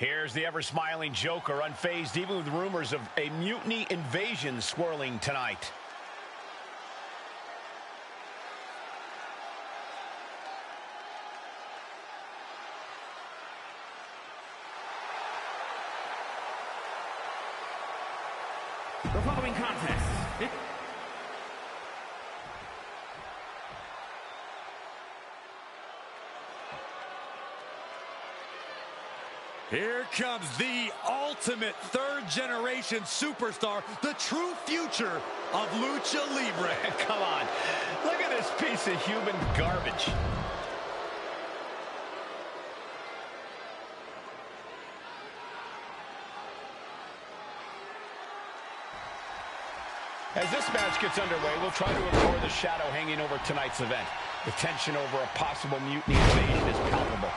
Here's the ever-smiling Joker, unfazed even with rumors of a mutiny invasion swirling tonight. The following contest. Here comes the ultimate third-generation superstar, the true future of Lucha Libre. Come on, look at this piece of human garbage. As this match gets underway, we'll try to ignore the shadow hanging over tonight's event. The tension over a possible mutiny invasion is palpable.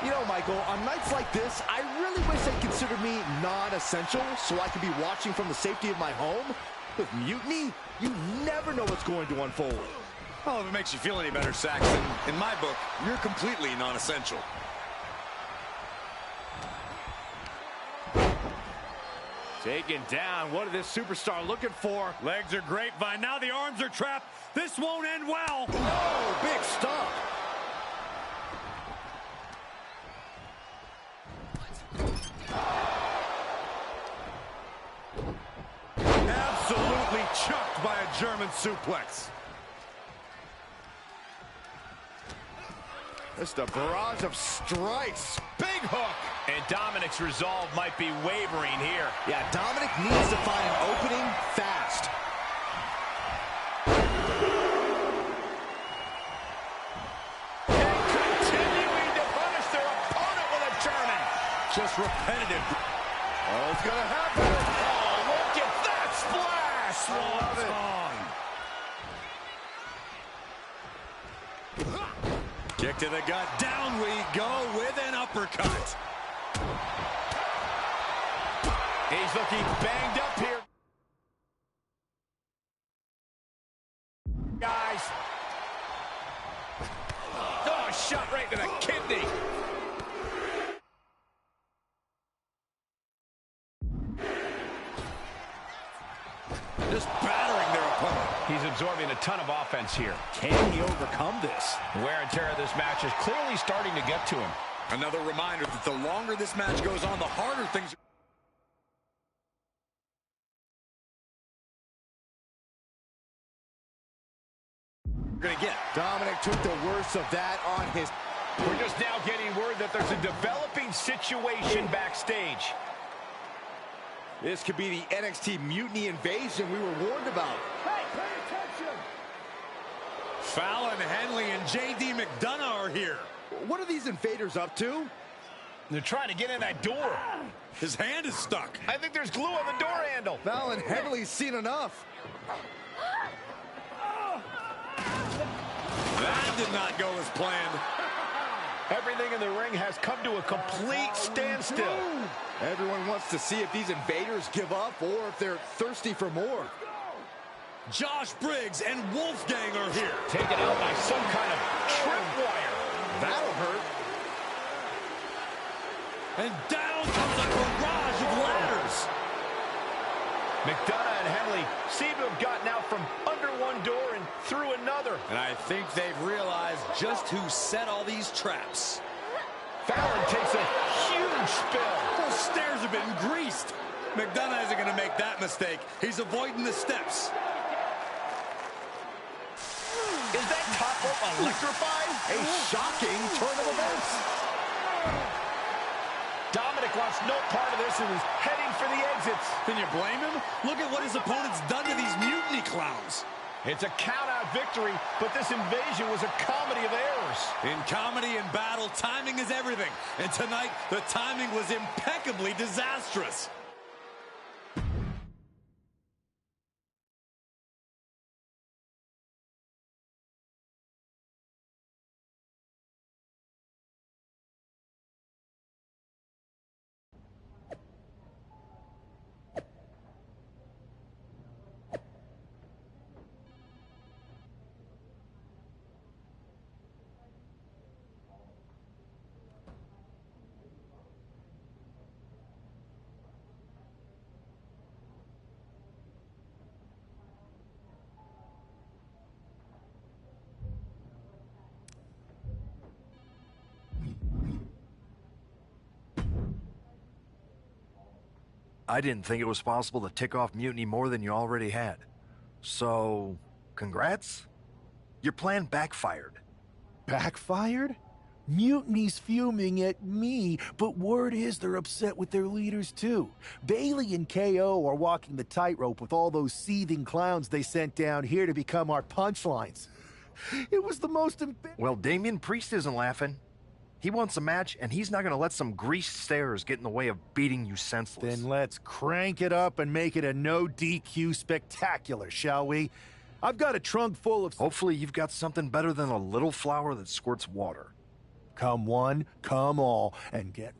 You know, Michael, on nights like this, I really wish they'd consider me non-essential so I could be watching from the safety of my home. With mutiny, you never know what's going to unfold. Well, if it makes you feel any better, Saxton, in my book, you're completely non-essential. Taken down. What is this superstar looking for? Legs are grapevine. Now the arms are trapped. This won't end well. Oh, big stop. Absolutely chucked by a German suplex. Just a barrage of strikes. Big hook. And Dominic's resolve might be wavering here. Yeah, Dominic needs to find an opening fast. And continuing to punish their opponent with a German. Just repetitive. Oh, it's going to happen. Oh, look at that splash. I love it. Kick to the gut. Down we go with an uppercut. He's looking banged up here. Guys. Oh, shot right to the kidney. Just battering their opponent. He's absorbing a ton of offense here. Can he overcome this? The wear and tear of this match is clearly starting to get to him. Another reminder that the longer this match goes on, the harder things are going to get. Dominic took the worst of that on his... We're just now getting word that there's a developing situation backstage. This could be the NXT mutiny invasion we were warned about. Hey, pay attention! Fallon Henley and J.D. McDonough are here. What are these invaders up to? They're trying to get in that door. His hand is stuck. I think there's glue on the door handle. Fallon Henley's seen enough. That did not go as planned. Everything in the ring has come to a complete standstill. Everyone wants to see if these invaders give up or if they're thirsty for more. Josh Briggs and Wolfgang are here. Taken out by some kind of tripwire. That'll hurt. And down comes a barrage of ladders. McDonough and Henley seem to have gotten out from under one door and through another. And I think they've realized just who set all these traps. Fallon takes a huge spill. Those stairs have been greased. McDonough isn't going to make that mistake. He's avoiding the steps. Is that top rope electrified? A shocking turn of events. Dominic wants no part of this and is heading for the exits. Can you blame him? Look at what his opponent's done to these mutiny clowns. It's a count-out victory, but this invasion was a comedy of errors. In comedy and battle, timing is everything. And tonight, the timing was impeccably disastrous. I didn't think it was possible to tick off Mutiny more than you already had. So, congrats? Your plan backfired. Backfired? Mutiny's fuming at me, but word is they're upset with their leaders too. Bailey and KO are walking the tightrope with all those seething clowns they sent down here to become our punchlines. It was the most Well, Damian Priest isn't laughing. He wants a match, and he's not going to let some greased stairs get in the way of beating you senseless. Then let's crank it up and make it a no DQ spectacular, shall we? I've got a trunk full of... Hopefully you've got something better than a little flower that squirts water. Come one, come all, and get...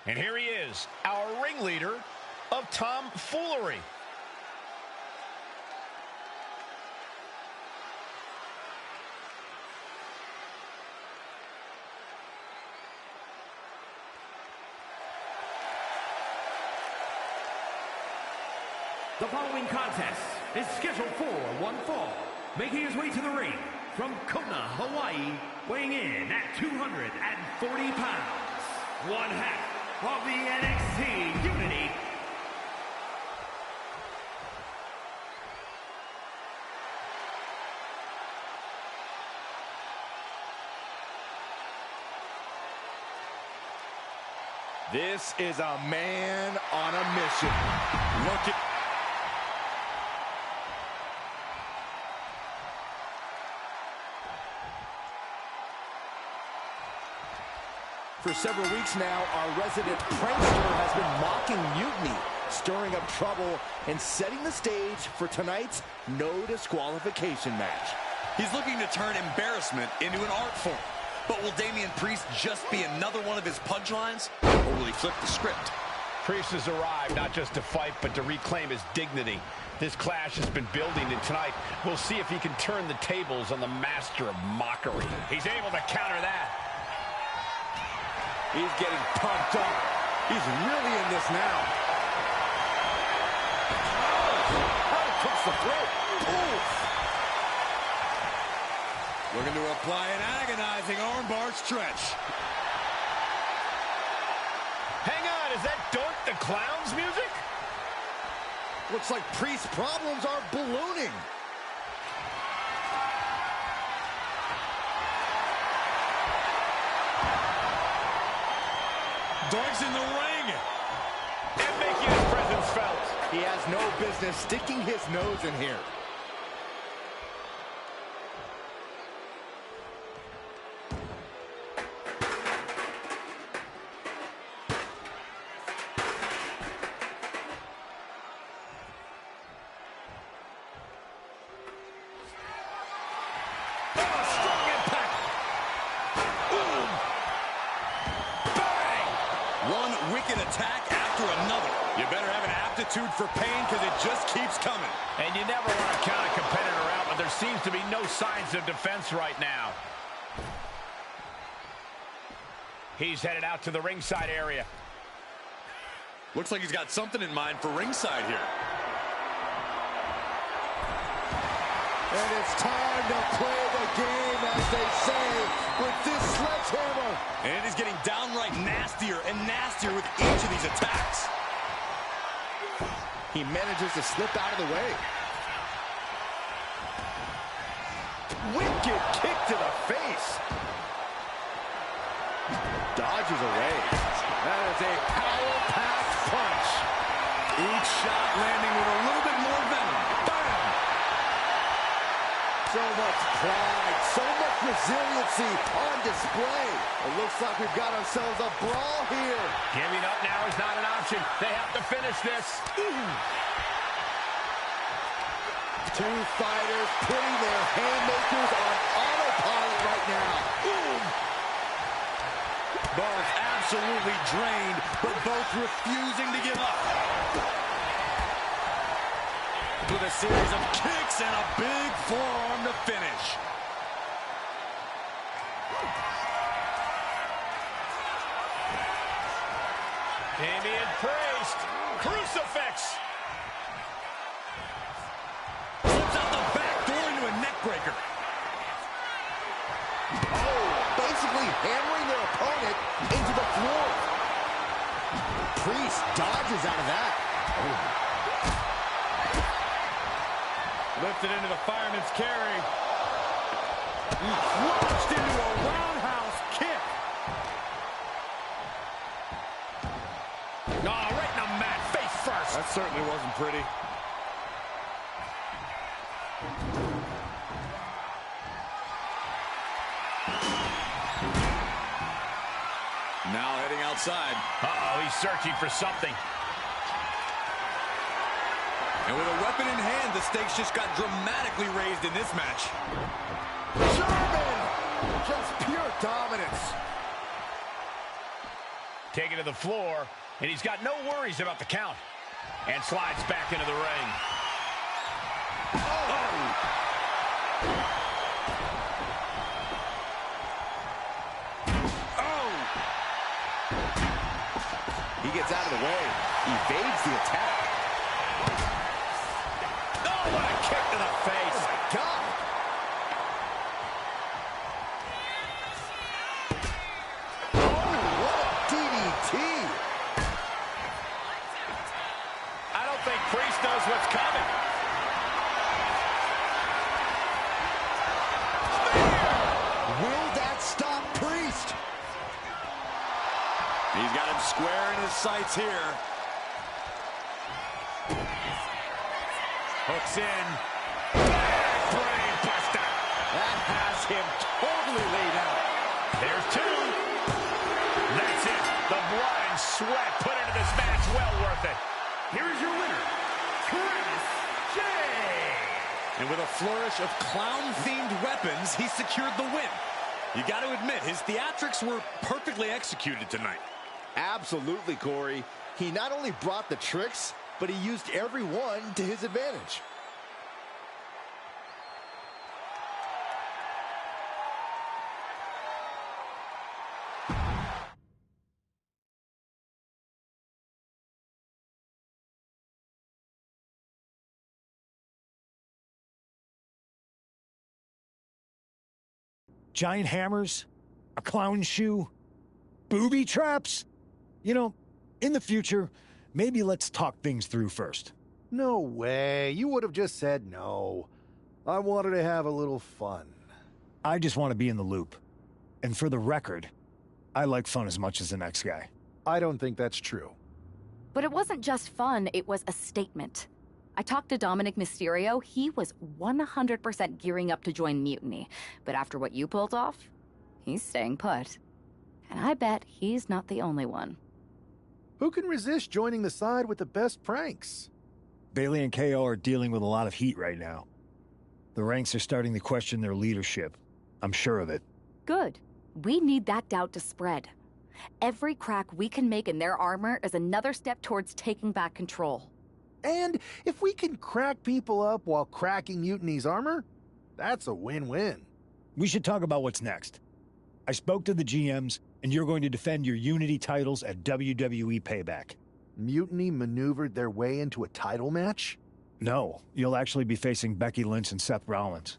And here he is, our ringleader of tomfoolery. The following contest is scheduled for one fall. Making his way to the ring from Kona, Hawaii, weighing in at 240 pounds. One half of the NXT Unity. This is a man on a mission. Look at... For several weeks now, our resident prankster has been mocking Mutiny, stirring up trouble, and setting the stage for tonight's no disqualification match. He's looking to turn embarrassment into an art form. But will Damian Priest just be another one of his punchlines? Or will he flip the script? Priest has arrived not just to fight, but to reclaim his dignity. This clash has been building, and tonight we'll see if he can turn the tables on the master of mockery. He's able to counter that. He's getting pumped up. He's really in this now. Right across the throat. Oof. Looking to apply an agonizing armbar stretch. Hang on, is that Doink the Clown's music? Looks like Priest's problems are ballooning. Doink's in the ring. And making his presence felt. He has no business sticking his nose in here. One wicked attack after another. You better have an aptitude for pain because it just keeps coming. And you never want to count a competitor out, but there seems to be no signs of defense right now. He's headed out to the ringside area. Looks like he's got something in mind for ringside here. And it's time to play the game, as they say, with this sledgehammer. And he's getting downright nastier and nastier with each of these attacks. He manages to slip out of the way. Wicked kick to the face. Dodges away. That is a power-packed punch. Each shot landing with a little bit more venom. Bam! So much pride, so much resiliency on display. It looks like we've got ourselves a brawl here. Giving up now is not an option. They have to finish this. Two fighters putting their haymakers on autopilot right now. Both absolutely drained, but both refusing to give up. With a series of kicks and a big forearm to finish. Damian Priest, crucifix. Flips out the back door into a neck breaker. Oh, basically hammering their opponent into the floor. Priest dodges out of that. Oh. Lifted into the fireman's carry. Launched into a roundhouse kick. Oh, right in the mat, face first. That certainly wasn't pretty. Now heading outside. Uh-oh, he's searching for something. And with a weapon in hand, the stakes just got dramatically raised in this match. German! Just pure dominance. Taken to the floor, and he's got no worries about the count. And slides back into the ring. He gets out of the way. Evades the attack. Oh, what a kick to the face. Oh, my God. Oh, what a DDT. I don't think Priest knows what's coming. Will that stop Priest? He's got him square in his sights here. Hooks in. Brain buster. That has him totally laid out. There's two. That's it. The blood and sweat put into this match. Well worth it. Here is your winner, Chris Jay. And with a flourish of clown-themed weapons, he secured the win. You got to admit, his theatrics were perfectly executed tonight. Absolutely, Corey. He not only brought the tricks, but he used every one to his advantage. Giant hammers, a clown shoe, booby traps. You know, in the future, maybe let's talk things through first. No way. You would have just said no. I wanted to have a little fun. I just want to be in the loop. And for the record, I like fun as much as the next guy. I don't think that's true. But it wasn't just fun, it was a statement. I talked to Dominic Mysterio. He was 100% gearing up to join Mutiny. But after what you pulled off, he's staying put. And I bet he's not the only one. Who can resist joining the side with the best pranks? Bayley and KO are dealing with a lot of heat right now. The ranks are starting to question their leadership. I'm sure of it. Good. We need that doubt to spread. Every crack we can make in their armor is another step towards taking back control. And if we can crack people up while cracking Mutiny's armor, that's a win-win. We should talk about what's next. I spoke to the GMs, and you're going to defend your Unity titles at WWE Payback. Mutiny maneuvered their way into a title match? No, you'll actually be facing Becky Lynch and Seth Rollins.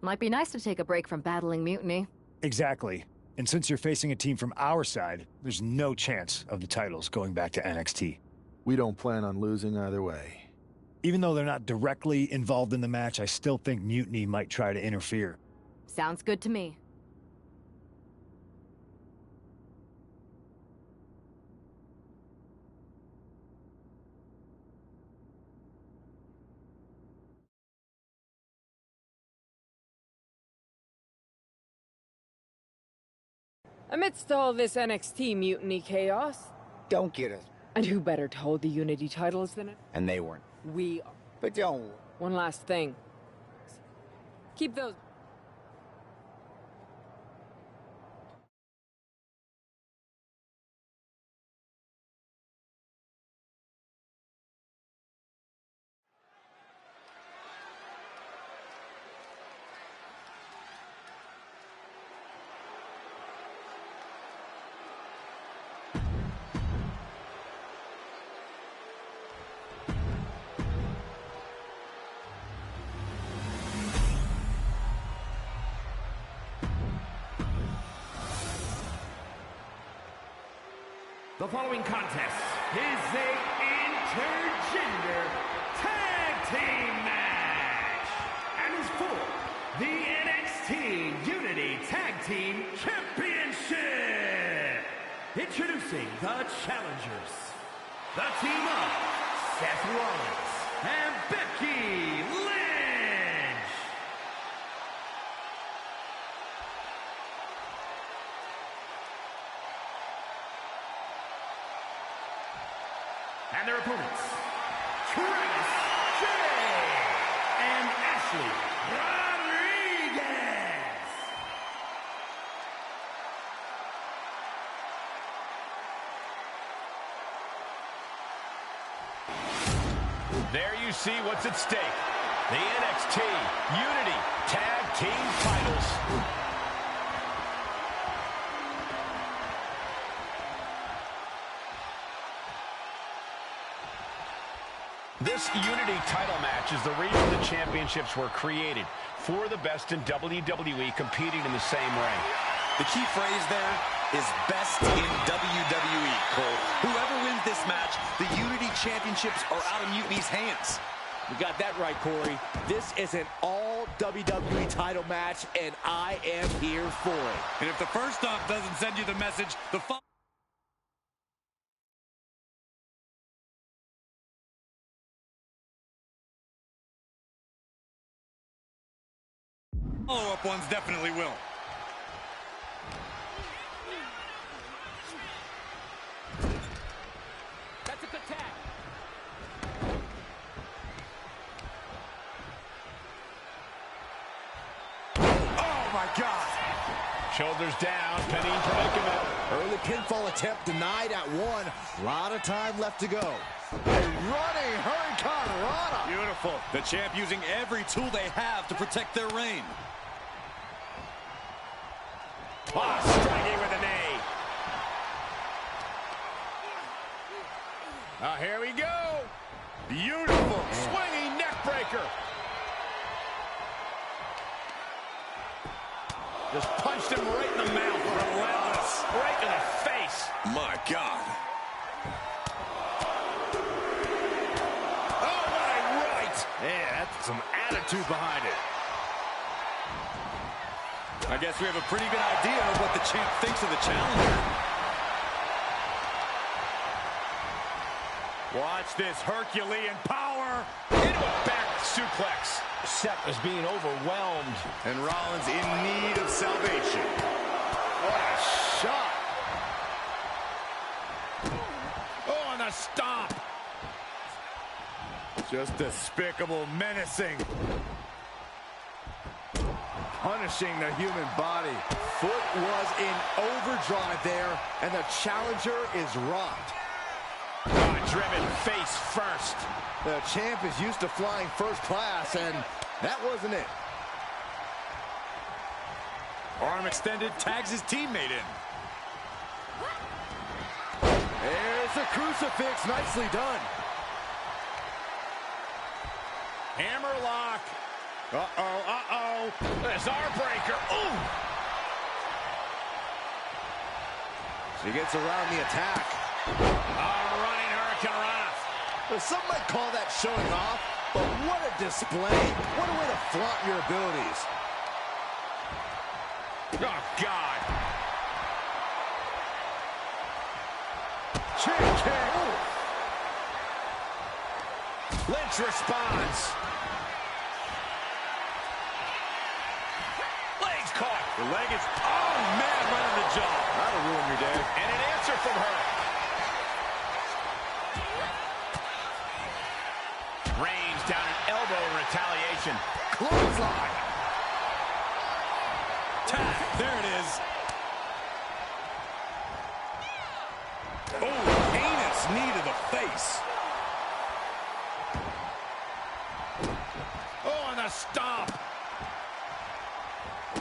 Might be nice to take a break from battling Mutiny. Exactly. And since you're facing a team from our side, there's no chance of the titles going back to NXT. We don't plan on losing either way. Even though they're not directly involved in the match, I still think Mutiny might try to interfere. Sounds good to me. Amidst all this NXT mutiny chaos, Don't get us. and who better to hold the Unity titles than it? And they weren't. We are. But don't. One last thing. Keep those... The following contest is a intergender tag team match and is for the NXT Unity Tag Team Championship. Introducing the challengers, the team of Seth Rollins and Becky Lynch. And their opponents, Travis Jay and Ashley Rodriguez. There you see what's at stake. The NXT Unity Tag Team titles. This Unity title match is the reason the championships were created, for the best in WWE competing in the same ring. The key phrase there is best in WWE, Cole. Whoever wins this match, the Unity Championships are out of Mutiny's hands. You got that right, Corey. This is an all WWE title match, and I am here for it. And if the first off doesn't send you the message, the follow-up ones definitely will. That's a good tag. Oh, my God. Shoulders down, penny predicament. Early pinfall attempt denied at one. A lot of time left to go. A running Hurricane Rana. Beautiful. The champ using every tool they have to protect their reign. Striking with a knee. Here we go. Beautiful. Swinging neck breaker. Just punched him right in the mouth. Relentless. Right in the face. My God. Oh, my right. Yeah, that's some attitude behind it. I guess we have a pretty good idea of what the champ thinks of the challenger. Watch this Herculean power into a back suplex. Seth is being overwhelmed. And Rollins in need of salvation. What a shot. Oh, and a stomp. Just despicable, menacing. Punishing the human body. Foot was in overdrive there, and the challenger is rocked. Driven face first. The champ is used to flying first class, and that wasn't it. Arm extended, tags his teammate in. There's the crucifix, nicely done. Hammerlock. Uh-oh. There's our breaker. Ooh. He gets around the attack. Running Hurricanrana. Well, some might call that showing off, but what a display. What a way to flaunt your abilities. Oh, God. Kick. Lynch responds. Legs caught. The leg is, oh man, right on the jaw. That'll ruin your day. And an answer from her. Range down an elbow in retaliation. Clothesline. Tag, there it is. Oh, heinous knee to the face. Oh, and the stomp.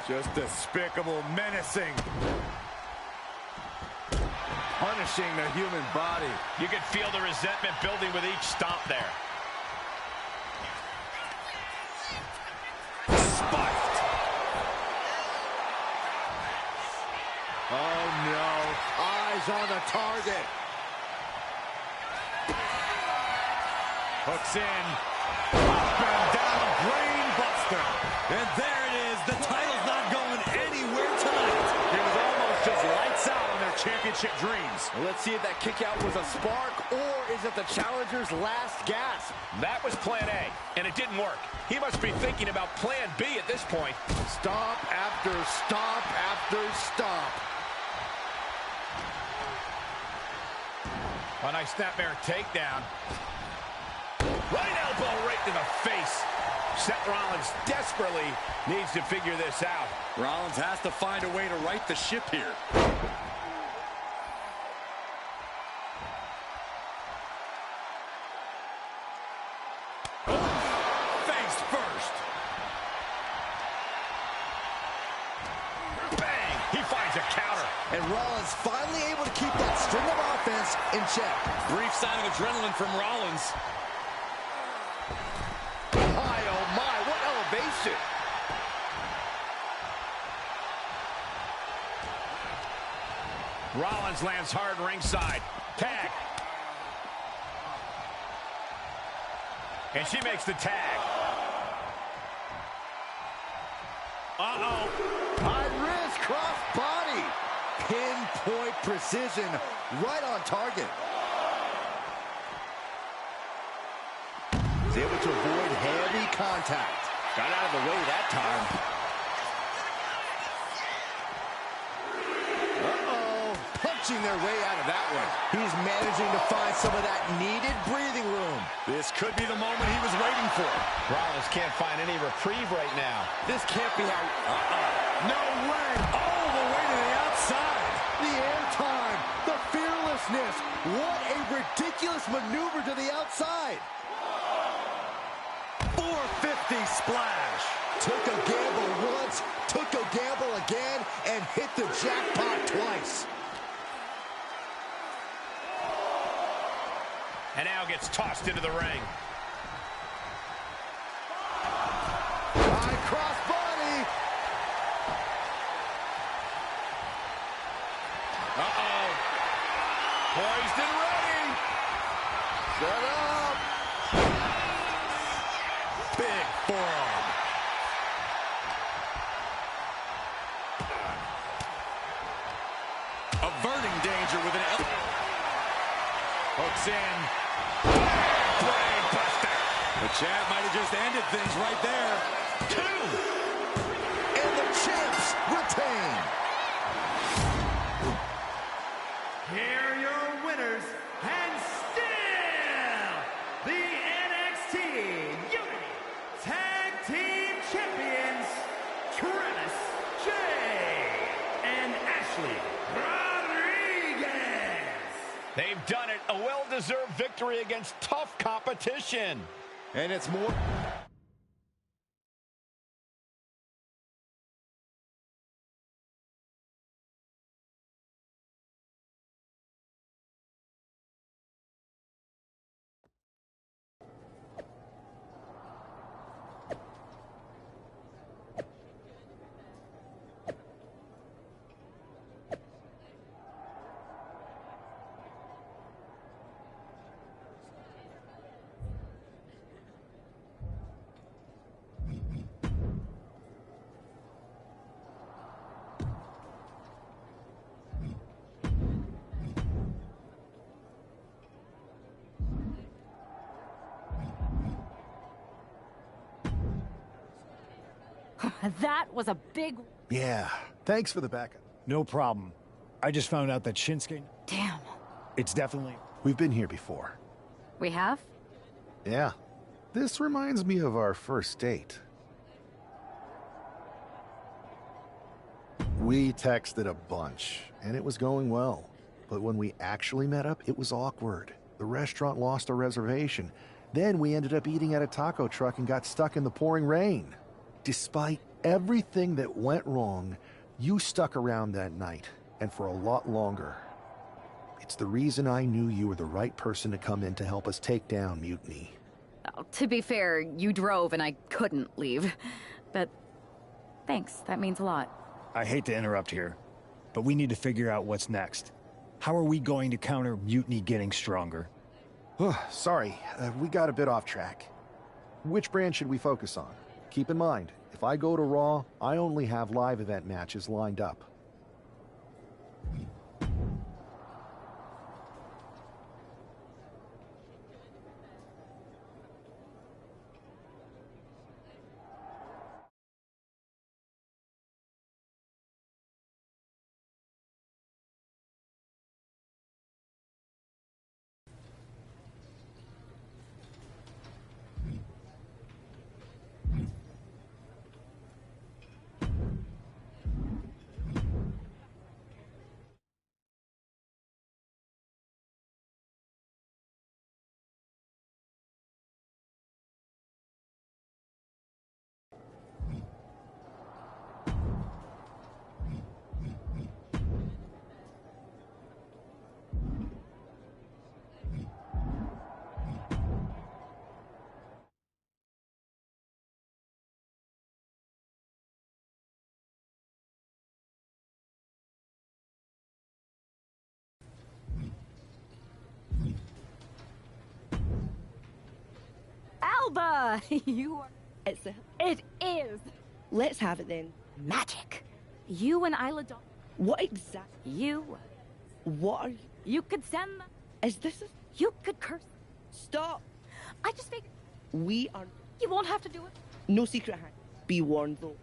Just despicable, menacing. Punishing the human body. You can feel the resentment building with each stomp there. Spiked. Oh, no. Eyes on the target. Hooks in. Up and down, brain buster. And there it is. The title's not going anywhere tonight. It was almost just lights out on their championship dreams. Well, let's see if that kick out was a spark, or is it the challenger's last gasp? That was plan A, and it didn't work. He must be thinking about plan B at this point. Stomp after stomp after stomp. A nice snapmare takedown. Right elbow right to the face. Seth Rollins desperately needs to figure this out. Rollins has to find a way to right the ship here. Face first. Bang! He finds a counter. And Rollins finally able to keep that string of offense in check. Brief sign of adrenaline from Rollins. My, oh my, what elevation. Rollins lands hard ringside. Tag. And she makes the tag. Uh-oh. High risk, cross body. Pinpoint precision, right on target. He's able to avoid heavy contact. Got out of the way that time. Uh-oh. Punching their way out of that one. He's managing to find some of that needed breathing room. This could be the moment he was waiting for. Rollins can't find any reprieve right now. This can't be how... No way. All the way to the outside. The airtime, the fearlessness. What a ridiculous maneuver to the outside. 450 splash. Took a gamble once, took a gamble again, and hit the jackpot twice. And now gets tossed into the ring. High cross body. Uh-oh. Poised and ready. Set up. Big forearm. Averting danger with an elbow. Hooks in. Brain buster. The champ might have just ended things right there. 2. And the champs retain. Here are your winners, and still the NXT Unity Tag Team Champions, Travis J. and Ashley Rodriguez. They've done it. A well-deserved victory against tough competition. And it's more... that was a big... Yeah, thanks for the backup. No problem. I just found out that Shinsuke... Damn. It's definitely... We've been here before. We have? Yeah. This reminds me of our first date. We texted a bunch, and it was going well. But when we actually met up, it was awkward. The restaurant lost our reservation. Then we ended up eating at a taco truck and got stuck in the pouring rain. Despite everything that went wrong, you stuck around that night, and for a lot longer. It's the reason I knew you were the right person to come in to help us take down Mutiny. Oh, to be fair, you drove and I couldn't leave. But thanks, that means a lot. I hate to interrupt here, but we need to figure out what's next. How are we going to counter Mutiny getting stronger? Sorry, we got a bit off track. Which brand should we focus on? Keep in mind, if I go to Raw, I only have live event matches lined up. Alba! You are... It is! Let's have it then. Magic! You and Isla Dawn... What exactly? You... What are you... You could send them... Is this a... You could curse... Stop! I just figured... We are... You won't have to do it. No secret hand. Be warned though.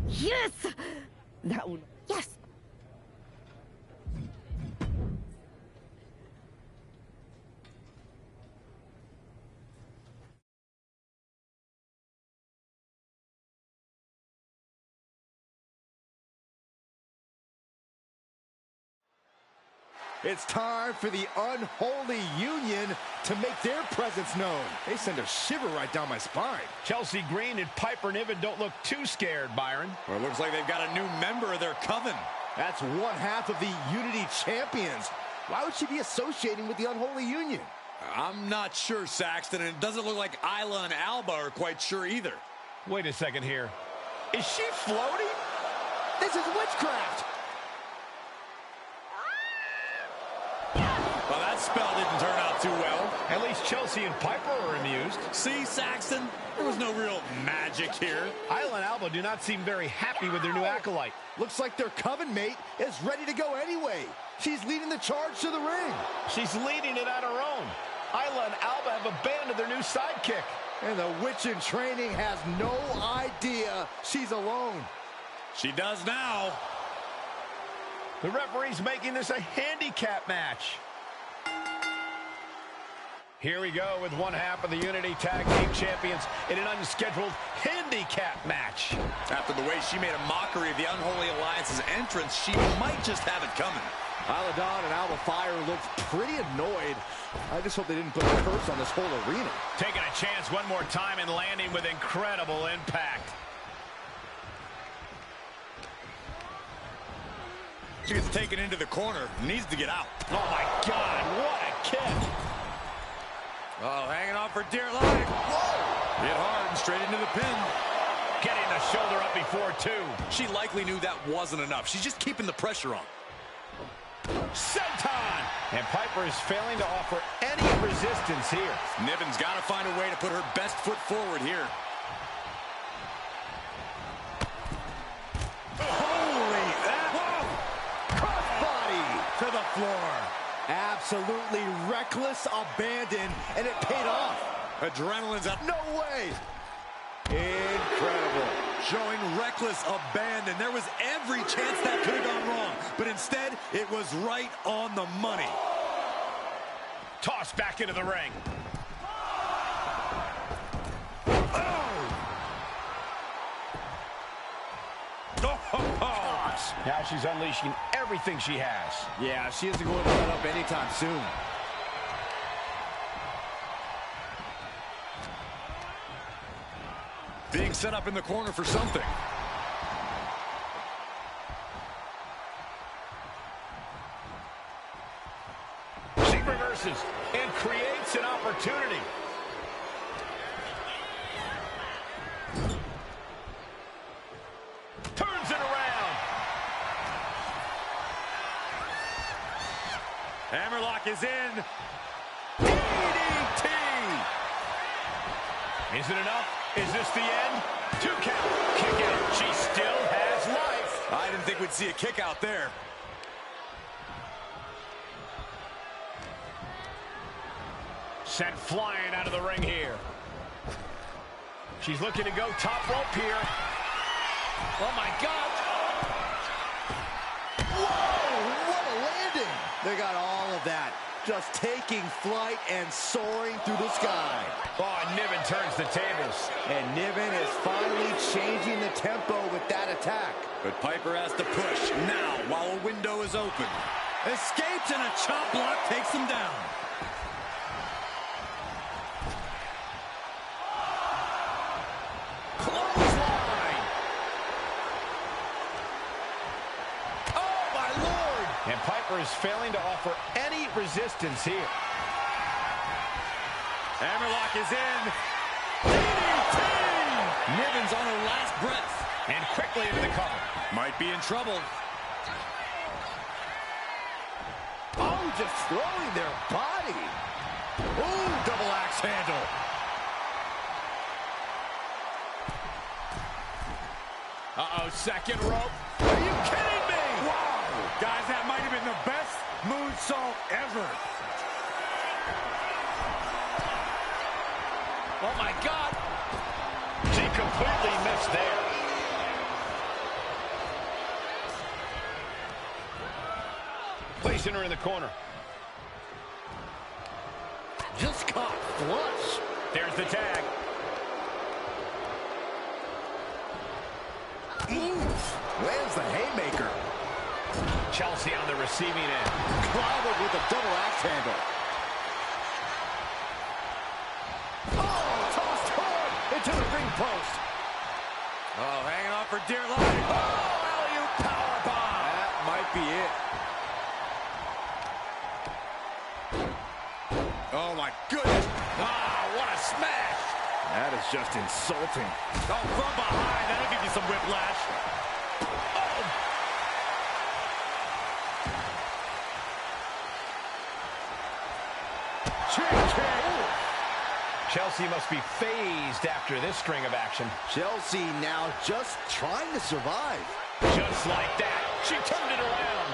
Yes! That one. Yes! It's time for the Unholy Union to make their presence known. They send a shiver right down my spine. Chelsea Green and Piper Niven don't look too scared, Byron. Well, it looks like they've got a new member of their coven. That's one half of the Unity Champions. Why would she be associating with the Unholy Union? I'm not sure, Saxton, and it doesn't look like Isla and Alba are quite sure either. Wait a second here. Is she floating? This is witchcraft. Well, that spell didn't turn out too well. At least Chelsea and Piper are amused. See, Saxton, there was no real magic here. Isla and Alba do not seem very happy with their new acolyte. Looks like their coven mate is ready to go anyway. She's leading the charge to the ring. She's leading it on her own. Isla and Alba have abandoned their new sidekick. And the witch in training has no idea she's alone. She does now. The referee's making this a handicap match. Here we go with one half of the Unity Tag Team Champions in an unscheduled handicap match. After the way she made a mockery of the Unholy Alliance's entrance, she might just have it coming. Isla Dawn and Alba Fire looked pretty annoyed. I just hope they didn't put a curse on this whole arena. Taking a chance one more time and landing with incredible impact. She gets taken into the corner, needs to get out. Oh my God, what a kick. Oh, hanging on for dear life. Whoa! Hit hard and straight into the pin. Getting the shoulder up before two. She likely knew that wasn't enough. She's just keeping the pressure on. Senton! And Piper is failing to offer any resistance here. Niven's got to find a way to put her best foot forward here. Holy, that crossbody to the floor. Absolutely reckless abandon, and it paid off. Adrenaline's up. No way! Incredible. Showing reckless abandon. There was every chance that could have gone wrong, but instead, it was right on the money. Tossed back into the ring. Now she's unleashing everything she has. Yeah, she isn't going to let up anytime soon. Being set up in the corner for something. She reverses and creates an opportunity. Turns it around. Hammerlock is in. DDT! Is it enough? Is this the end? 2 count. Kick out. She still has life. I didn't think we'd see a kick out there. Sent flying out of the ring here. She's looking to go top rope here. Oh, my God. Whoa, what a landing! They got all of that. Just taking flight and soaring through the sky. Oh, Niven turns the tables. And Niven is finally changing the tempo with that attack. But Piper has to push now while a window is open. Escapes and a chop block takes him down. Clothesline. Oh, my Lord. And Piper is failing to offer any resistance here. Hammerlock is in. DDT! Niven's on her last breath. And quickly into the cover. Might be in trouble. Oh, just throwing their body. Ooh, double axe handle. Uh-oh, second rope. Are you kidding me? Wow. Guys, that might have been the best moonsault ever. Oh, my God. She completely missed there. Placing her in the corner. Just caught flush. There's the tag. Lands the haymaker. Chelsea on the receiving end. Clobbered with a double axe handle. Oh, tossed hard into the ring post. Oh, hanging on for dear life. Oh, alley-oop powerbomb. That might be it. Oh, my goodness. Ah, what a smash. That is just insulting. Oh, from behind. That'll give you some whiplash. Oh. Chelsea must be phased after this string of action. Chelsea now just trying to survive. Just like that, she turned it around.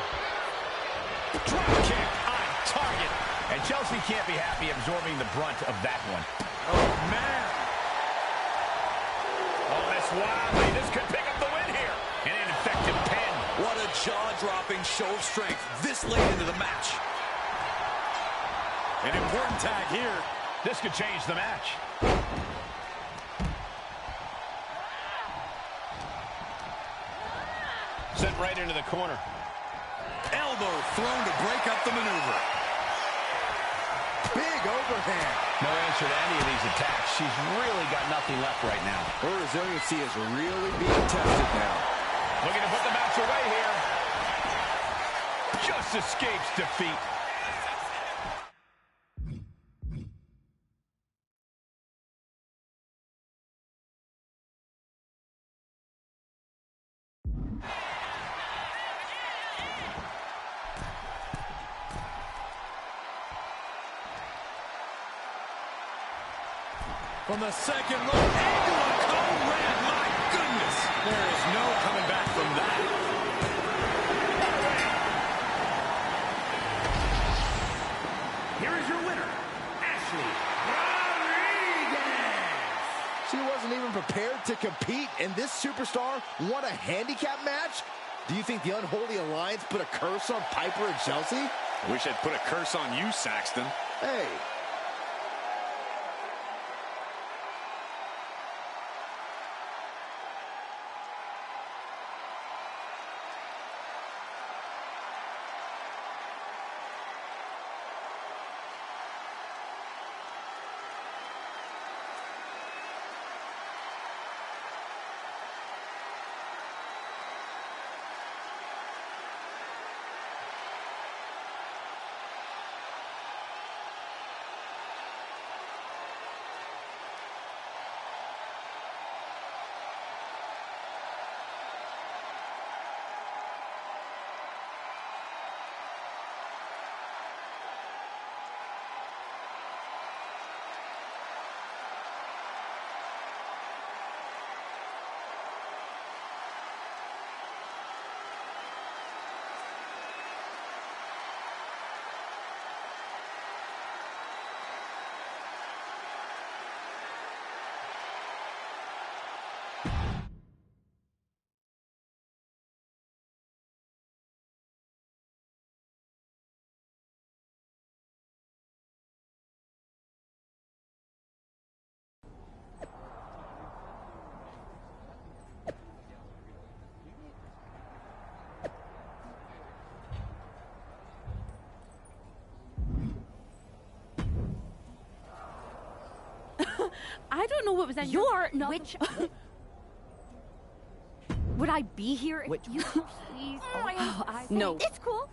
Drop kick on target. And Chelsea can't be happy absorbing the brunt of that one. Oh, man. Oh, that's wildly. This could pick up the win here. An ineffective pin. What a jaw-dropping show of strength this late into the match. An important tag here. This could change the match. Sent right into the corner. Elbow thrown to break up the maneuver. Big overhand. No answer to any of these attacks. She's really got nothing left right now. Her resiliency is really being tested now. Looking to put the match away here. Just escapes defeat. From the second rope, into a cone red. My goodness. There is no coming back from that. Here is your winner, Ashley Rodriguez. prepared to compete, and this superstar won a handicap match? Do you think the Unholy Alliance put a curse on Piper and Chelsea? I wish I'd put a curse on you, Saxton. Hey. I don't know what was on You're not. Which? Would I be here if you please? No. It's cool.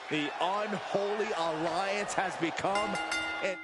The Unholy Alliance has become an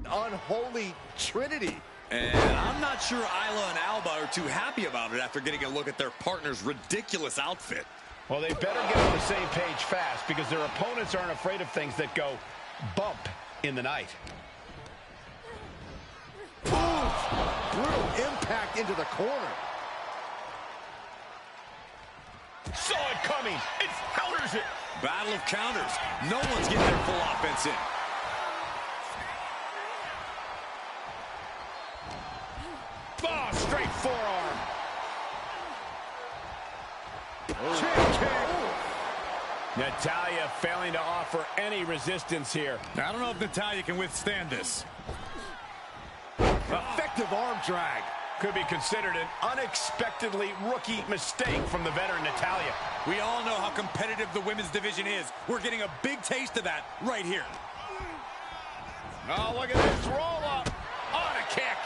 unholy trinity. And I'm not sure Isla and Alba are too happy about it after getting a look at their partner's ridiculous outfit. Well, they better get on the same page fast because their opponents aren't afraid of things that go bump in the night. Brutal impact into the corner. Saw it coming. It counters it. Battle of counters. No one's getting their full offense in. Oh, straight forearm. Natalya failing to offer any resistance here. I don't know if Natalya can withstand this. Effective arm drag. Could be considered an unexpectedly rookie mistake from the veteran Natalya. We all know how competitive the women's division is. We're getting a big taste of that right here. Oh, look at this roll up on a kick.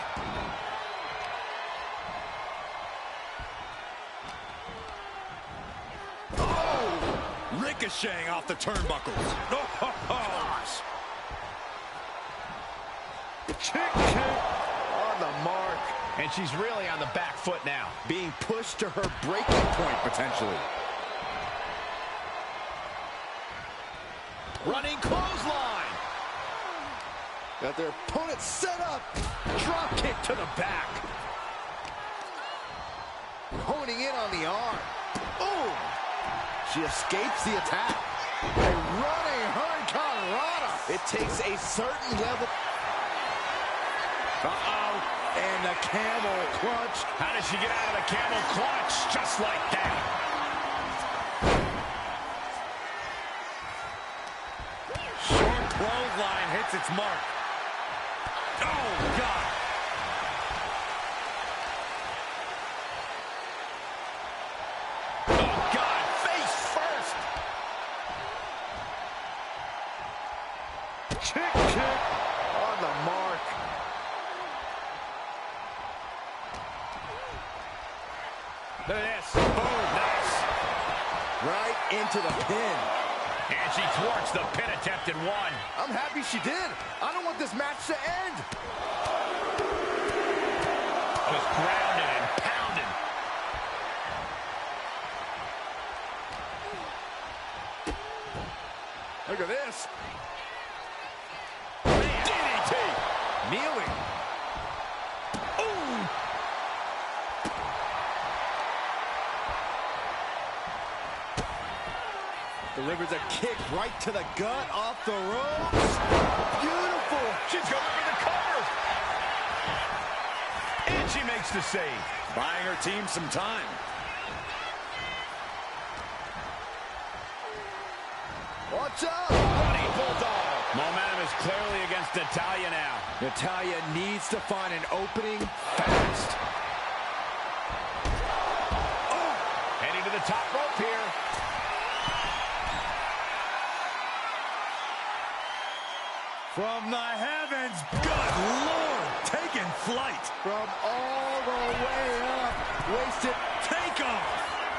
Oh, ricocheting off the turnbuckles. Oh, gosh. Kick on the mark. And she's really on the back foot now. Being pushed to her breaking point, potentially. Running clothesline. Got their opponent set up. Drop kick to the back. Honing in on the arm. Boom. She escapes the attack. A running Hurricane Rana. It takes a certain level. Uh-oh. And the camel clutch. How does she get out of the camel clutch? Just like that. Short clothesline hits its mark. Oh, God. Oh, God. Face first. Kick on the mark. Look at this. Boom. Nice. Right into the pin. And she thwarts the pin attempt in one. I'm happy she did. I don't want this match to end. Just grounded and pounded. Look at this. DDT. Kneeling. Ooh. Delivers a kick right to the gut off the ropes. Beautiful. She's going for the cover. And she makes the save. Buying her team some time. Watch out. Running bulldog. Momentum is clearly against Natalya now. Natalya needs to find an opening fast. Oh. Heading to the top rope here. From the heavens, good Lord, taking flight. From all the way up. Wasted Takeoff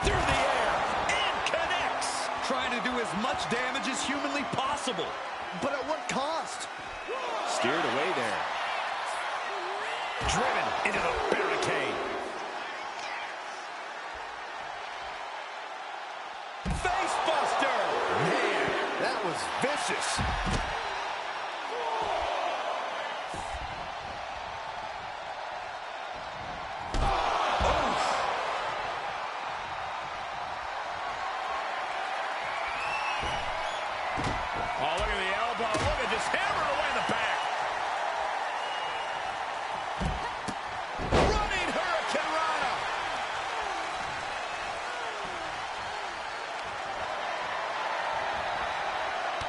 through the air and connects. Trying to do as much damage as humanly possible. But at what cost? Steered away there. Driven into the barricade. Face buster. Man, that was vicious. Oh, look at the elbow. Look at this hammer away in the back. Running Hurricane Rana.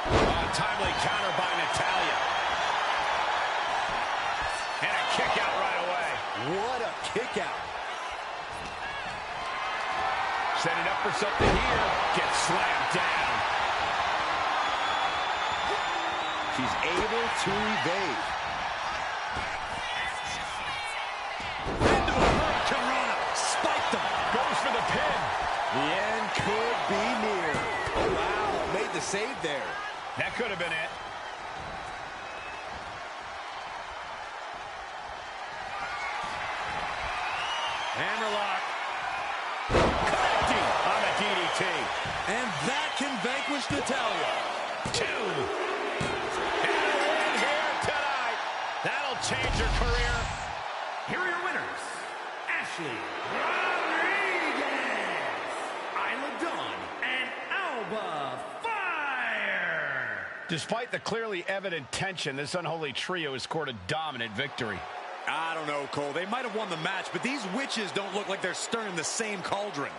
Oh, timely counter by Natalya. And a kick out right away. What a kick out. Setting up for something here. Gets slammed down. She's able to evade. Into a Hurricane Rana. Spiked them. Goes for the pin. The end could be near. Oh, wow. Made the save there. That could have been it. Hammerlock. Connecting on the DDT. And that can vanquish Natalya. 2. And a win here tonight. That'll change her career. Here are your winners, Ashley Rodriguez, Isla Dawn, and Alba Fire. Despite the clearly evident tension, this unholy trio has scored a dominant victory. I don't know, Cole. They might have won the match, but these witches don't look like they're stirring the same cauldron.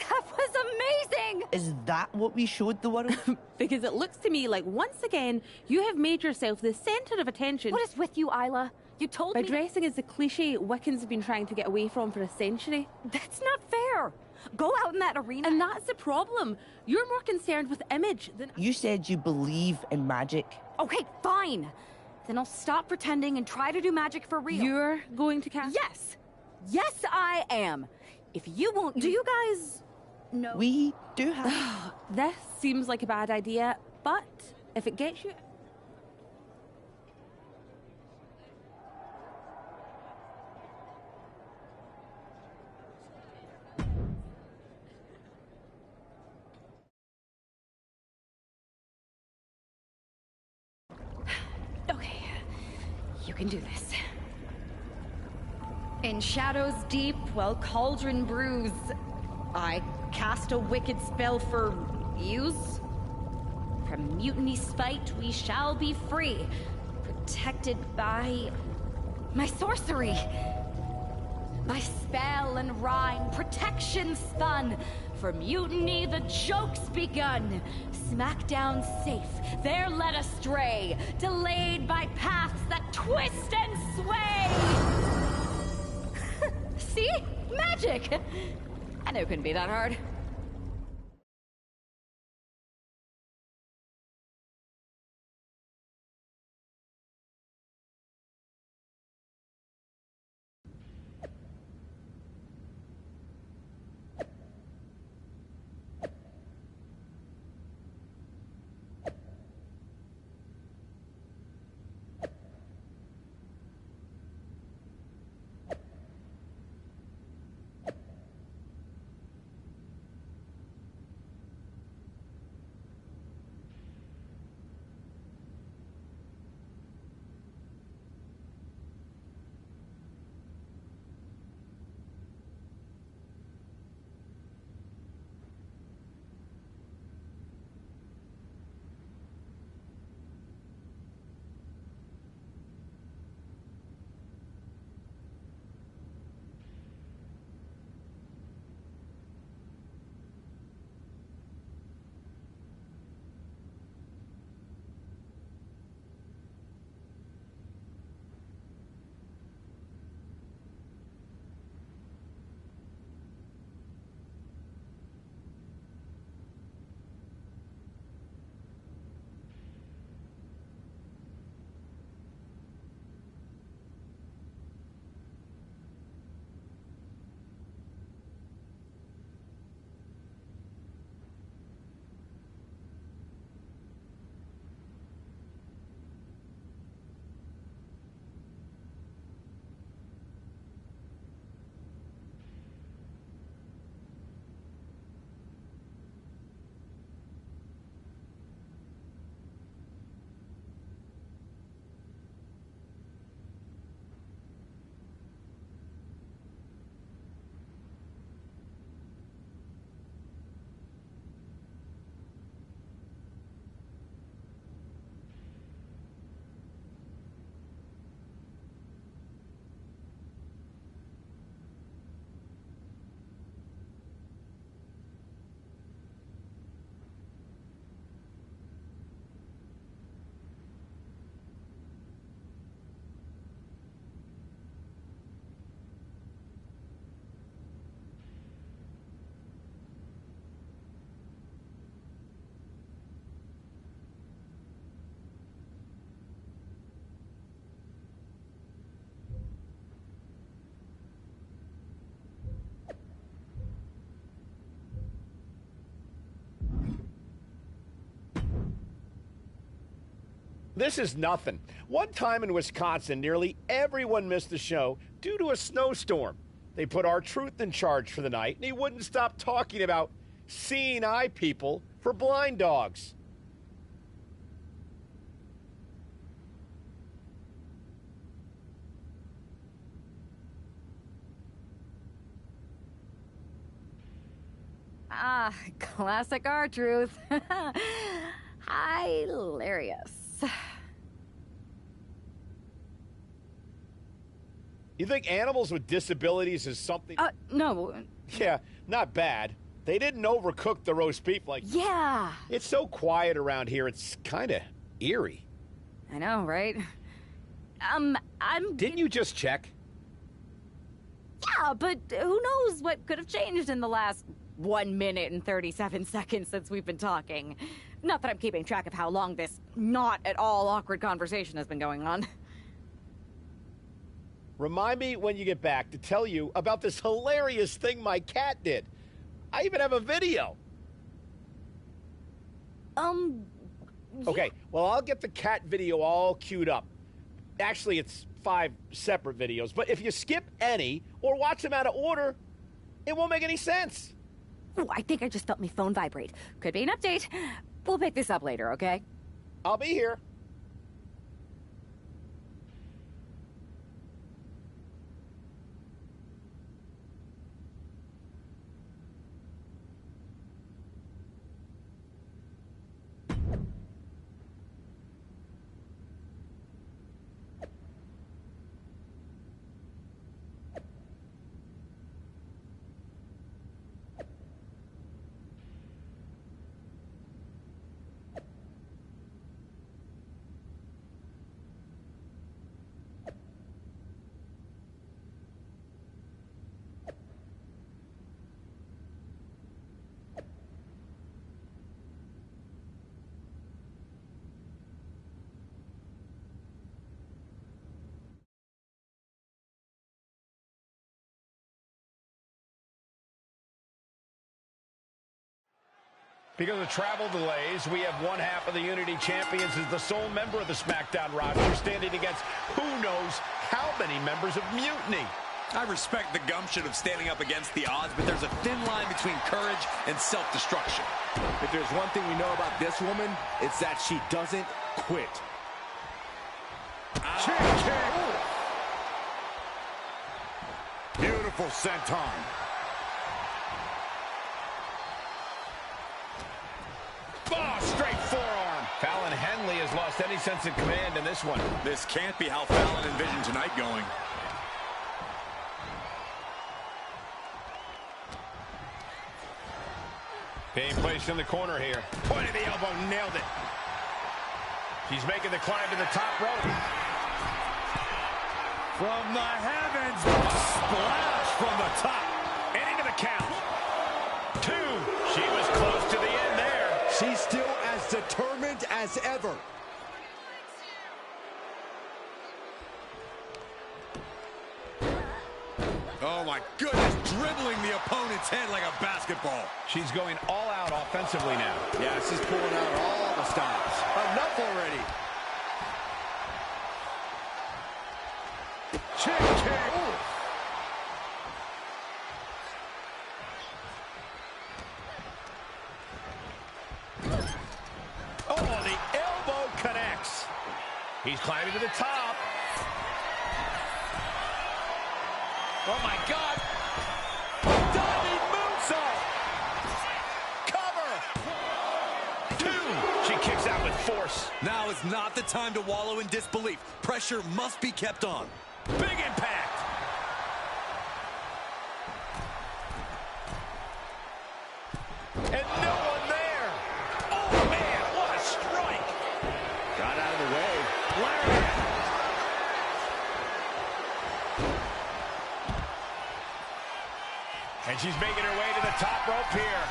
That was amazing! Is that what we showed the world? Because it looks to me like once again, you have made yourself the center of attention. What is with you, Isla? You told By me... dressing as the cliche Wiccans have been trying to get away from for a century. That's not fair. Go out in that arena... And that's the problem. You're more concerned with image than... You said you believe in magic. Okay, fine. Then I'll stop pretending and try to do magic for real. You're going to cast... Yes. Yes, I am. If you won't... Do you guys... know? We do have... This seems like a bad idea, but if it gets you... Okay. You can do this. In shadows deep, while cauldron brews, I cast a wicked spell for use. From mutiny spite we shall be free, protected by my sorcery. By spell and rhyme, protection spun. For mutiny the joke's begun. Smackdown safe, there led astray, delayed by paths that twist and sway. See? Magic! I know it couldn't be that hard. This is nothing. One time in Wisconsin, nearly everyone missed the show due to a snowstorm. They put R-Truth in charge for the night, and he wouldn't stop talking about seeing eye people for blind dogs. Ah, classic R-Truth. Hilarious. You think animals with disabilities is something... No. Yeah, not bad. They didn't overcook the roast beef like... Yeah. It's so quiet around here, it's kind of eerie. I know, right? Didn't you just check? Yeah, but who knows what could have changed in the last 1 minute and 37 seconds since we've been talking. Not that I'm keeping track of how long this not at all awkward conversation has been going on. Remind me when you get back to tell you about this hilarious thing my cat did. I even have a video. Okay, well, I'll get the cat video all queued up. Actually, it's 5 separate videos, but if you skip any or watch them out of order, it won't make any sense. Ooh, I think I just felt my phone vibrate. Could be an update. We'll pick this up later, okay? I'll be here. Because of travel delays, we have one half of the Unity Champions as the sole member of the SmackDown roster standing against who knows how many members of Mutiny. I respect the gumption of standing up against the odds, but there's a thin line between courage and self-destruction. If there's one thing we know about this woman, it's that she doesn't quit. Beautiful senton. Oh, straight forearm. Fallon Henley has lost any sense of command in this one. This can't be how Fallon envisioned tonight going. Being placed in the corner here. Point of the elbow, nailed it. She's making the climb to the top rope. From the heavens, splash from the top. And into the count. 2. She was close to the end there. She's still as determined as ever. Oh my goodness, dribbling the opponent's head like a basketball. She's going all out offensively now. Yeah, she's pulling out all the stops. Enough already. Kick. Oh, the elbow connects. He's climbing to the top. Oh, my God. Diving moonsault. Cover. 2. She kicks out with force. Now is not the time to wallow in disbelief. Pressure must be kept on. Big impact. And no one there. Oh, man, what a strike. Got out of the way. Lariat. And she's making her way to the top rope here.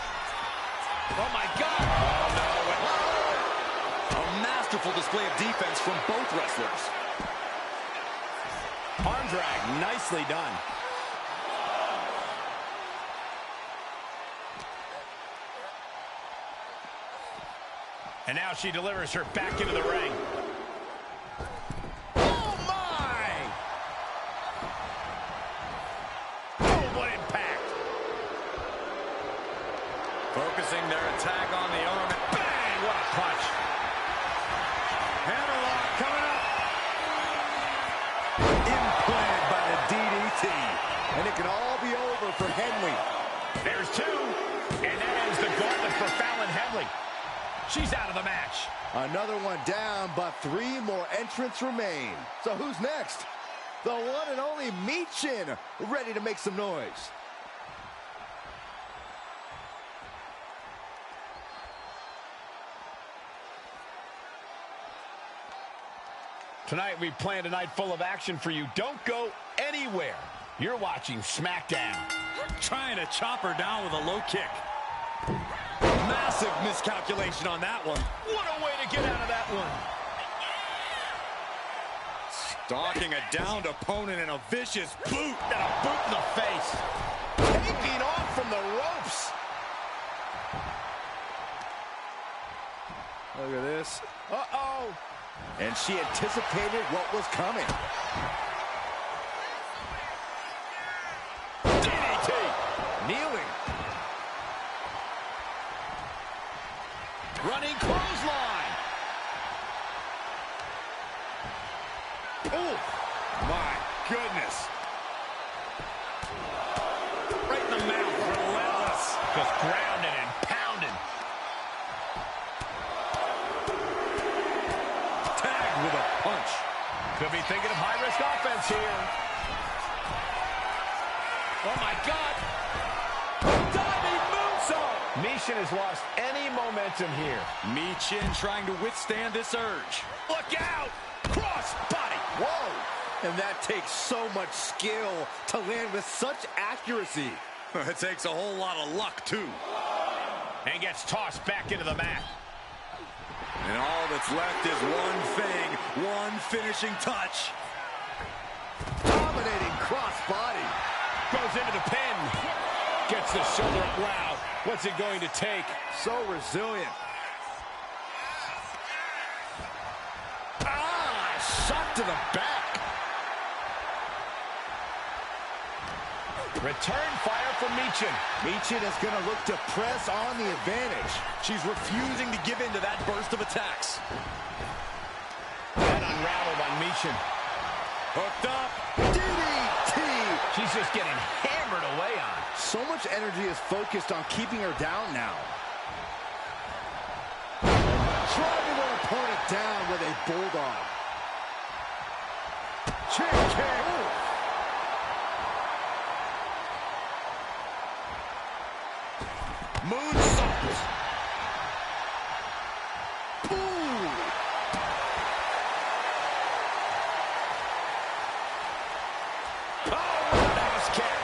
Oh, my God. Oh, no. A masterful display of defense from both wrestlers. Arm drag, nicely done. And now she delivers her back into the ring. focusing their attack on the arm. Bang! What a punch. Hammerlock coming up. Implanted by the DDT. And it can all be over for Henley. There's two. And that ends the gauntlet for Fallon Henley. She's out of the match. Another one down, but 3 more entrants remain. So who's next? The one and only Michin, ready to make some noise. Tonight we planned a night full of action for you. Don't go anywhere. You're watching SmackDown. Trying to chop her down with a low kick. Massive miscalculation on that one. What a way to get out of that one. Stalking a downed opponent in a vicious boot. And a boot in the face. Taking off from the ropes. Look at this. Uh-oh. And she anticipated what was coming. DDT. Kneeling. Running clothesline. Oh, My goodness. right in the mouth. Relentless. Just grounding and pounding. Tagged with a punch. Could be thinking of high-risk offense here. Oh, my God. Diving moonsault. Michin has lost any momentum here. Michin trying to withstand this urge. Look out. Cross body. Whoa! And that takes so much skill to land with such accuracy. It takes a whole lot of luck, too. And gets tossed back into the mat. And all that's left is one thing, one finishing touch. Dominating crossbody. Goes into the pin. Gets the shoulder up. Wow. What's it going to take? So resilient. Shot to the back. Return fire from Michin. Michin is going to look to press on the advantage. She's refusing to give in to that burst of attacks. That unraveled on Michin. Hooked up. DDT. She's just getting hammered away on. So much energy is focused on keeping her down now. Driving her opponent down with a bulldog. Chin kick. Moonsault. Ooh. Oh, roundhouse kick.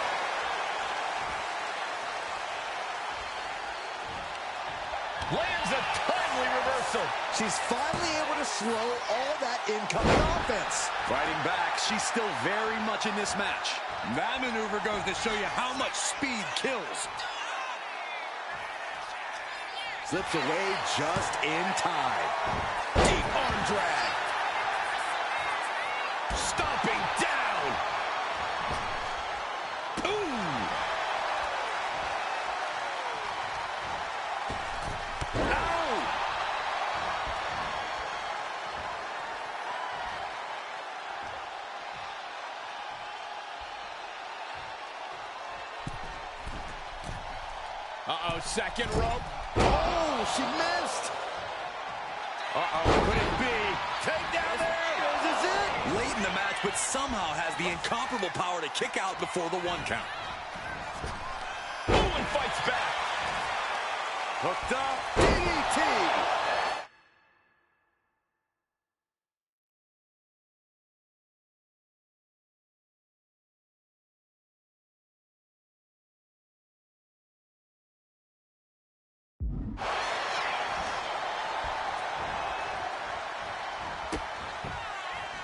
Lands a timely reversal. She's finally able to slow all that incoming offense. Fighting back, she's still very much in this match. That maneuver goes to show you how much speed kills. Slips away just in time. Deep arm drag. Stomping down. Ooh. Ow. Uh-oh, second rope. Oh, she missed. Uh-oh, could it be? Take down there. This is it. Late in the match, but somehow has the incomparable power to kick out before the 1 count. Ooh, and fights back. Hooked up. DDT.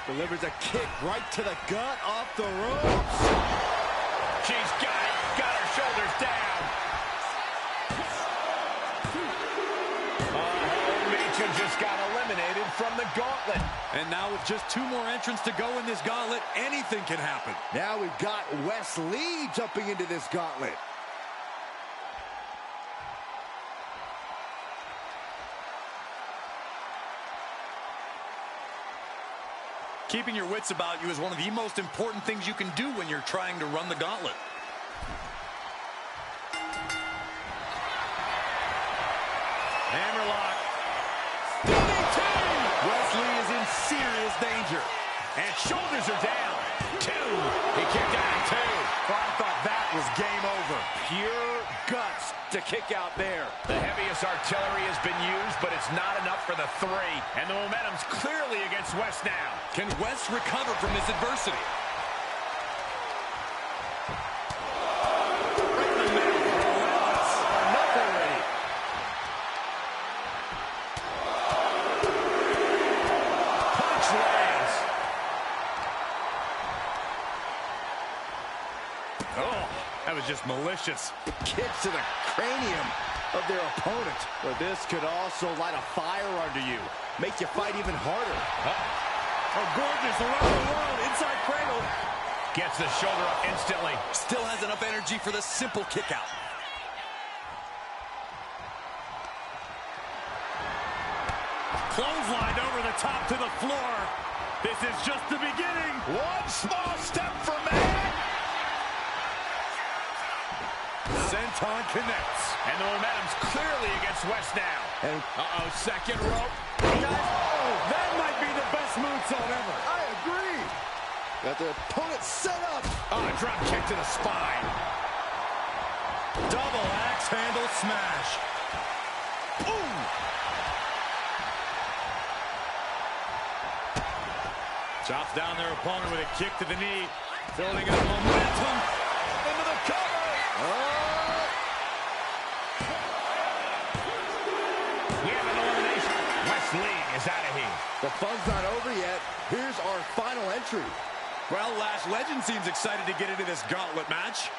Delivers a kick right to the gut off the ropes. She's got it. Got her shoulders down. Oh, Michin just got eliminated from the gauntlet. And now with just 2 more entrants to go in this gauntlet, anything can happen. Now we've got Wes Lee jumping into this gauntlet. Keeping your wits about you is one of the most important things you can do when you're trying to run the gauntlet. Hammerlock. DDT! Wesley is in serious danger. And shoulders are down. 2. He kicked out at 2. Well, I thought that was game over. Pure guts to kick out there. The heaviest artillery has been used, but it's not enough for the 3. And the momentum's clearly against West now. Can West recover from this adversity? Right in the middle. Enough already. Punch lands. Oh, that was just malicious. Kicks to the cranium of their opponent. But this could also light a fire under you. Make you fight even harder. Oh, gorgeous. Around the world. Inside cradle. Gets the shoulder up instantly. Still has enough energy for the simple kick out. Clotheslined over the top to the floor. This is just the beginning. One small step for man. Senton connects. And the momentum's clearly against West now. And Uh-oh, second rope. That might be the best moonsault ever. I agree. Got the opponent set up. Oh, a drop kick to the spine. Double axe handle smash. Ooh. Chops down their opponent with a kick to the knee. Building up momentum. Into the cover. We have an elimination. West Lee is out of here. The fun's not over yet. Here's our final entry. Well, Lash Legend seems excited to get into this gauntlet match.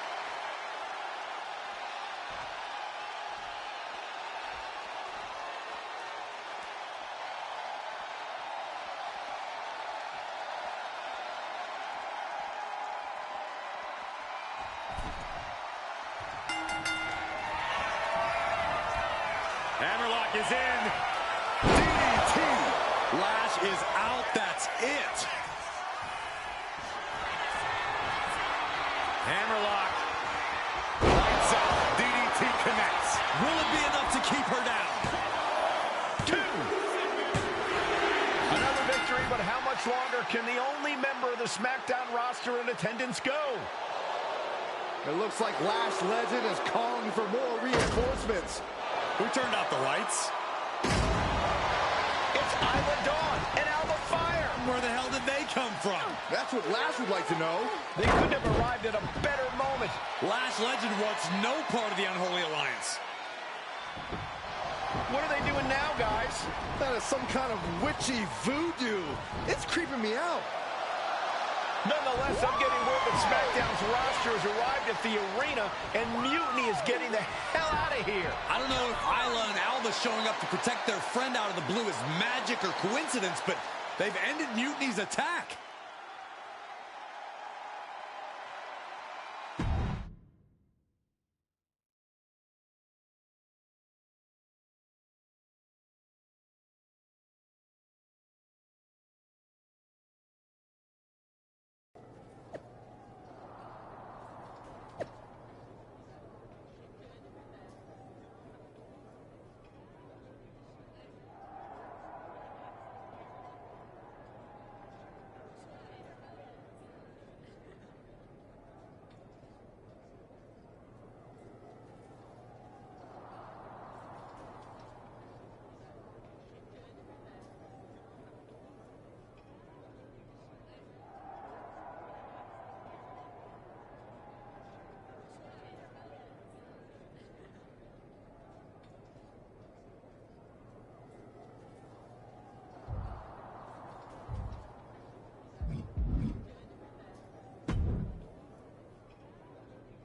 Hammerlock is in. DDT. Lash is out. That's it. Hammerlock. Lights out. DDT connects. Will it be enough to keep her down? 2. Another victory, but how much longer can the only member of the SmackDown roster in attendance go? It looks like Lash Legend is calling for more reinforcements. Who turned out the lights? It's Isla Dawn and Alba Fire. Where the hell did they come from? That's what Lash would like to know. They couldn't have arrived at a better moment. Lash Legend wants no part of the Unholy Alliance. What are they doing now, guys? That is some kind of witchy voodoo. It's creeping me out. Nonetheless, I'm getting word that SmackDown's roster has arrived at the arena, and Mutiny is getting the hell out of here. I don't know if Isla and Alba showing up to protect their friend out of the blue is magic or coincidence, but they've ended Mutiny's attack.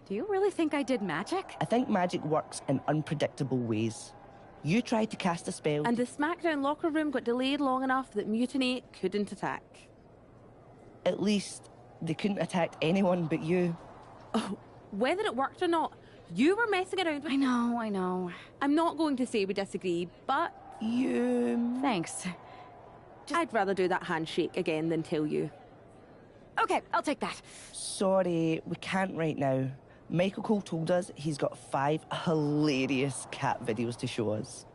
Do you really think I did magic? I think magic works in unpredictable ways. You tried to cast a spell. And the SmackDown locker room got delayed long enough that Mutiny couldn't attack. At least they couldn't attack anyone but you. Oh, whether it worked or not, you were messing around with... I know. I'm not going to say we disagree, but... Thanks. I'd rather do that handshake again than tell you. Okay, I'll take that. Sorry, we can't right now. Michael Cole told us he's got 5 hilarious cat videos to show us.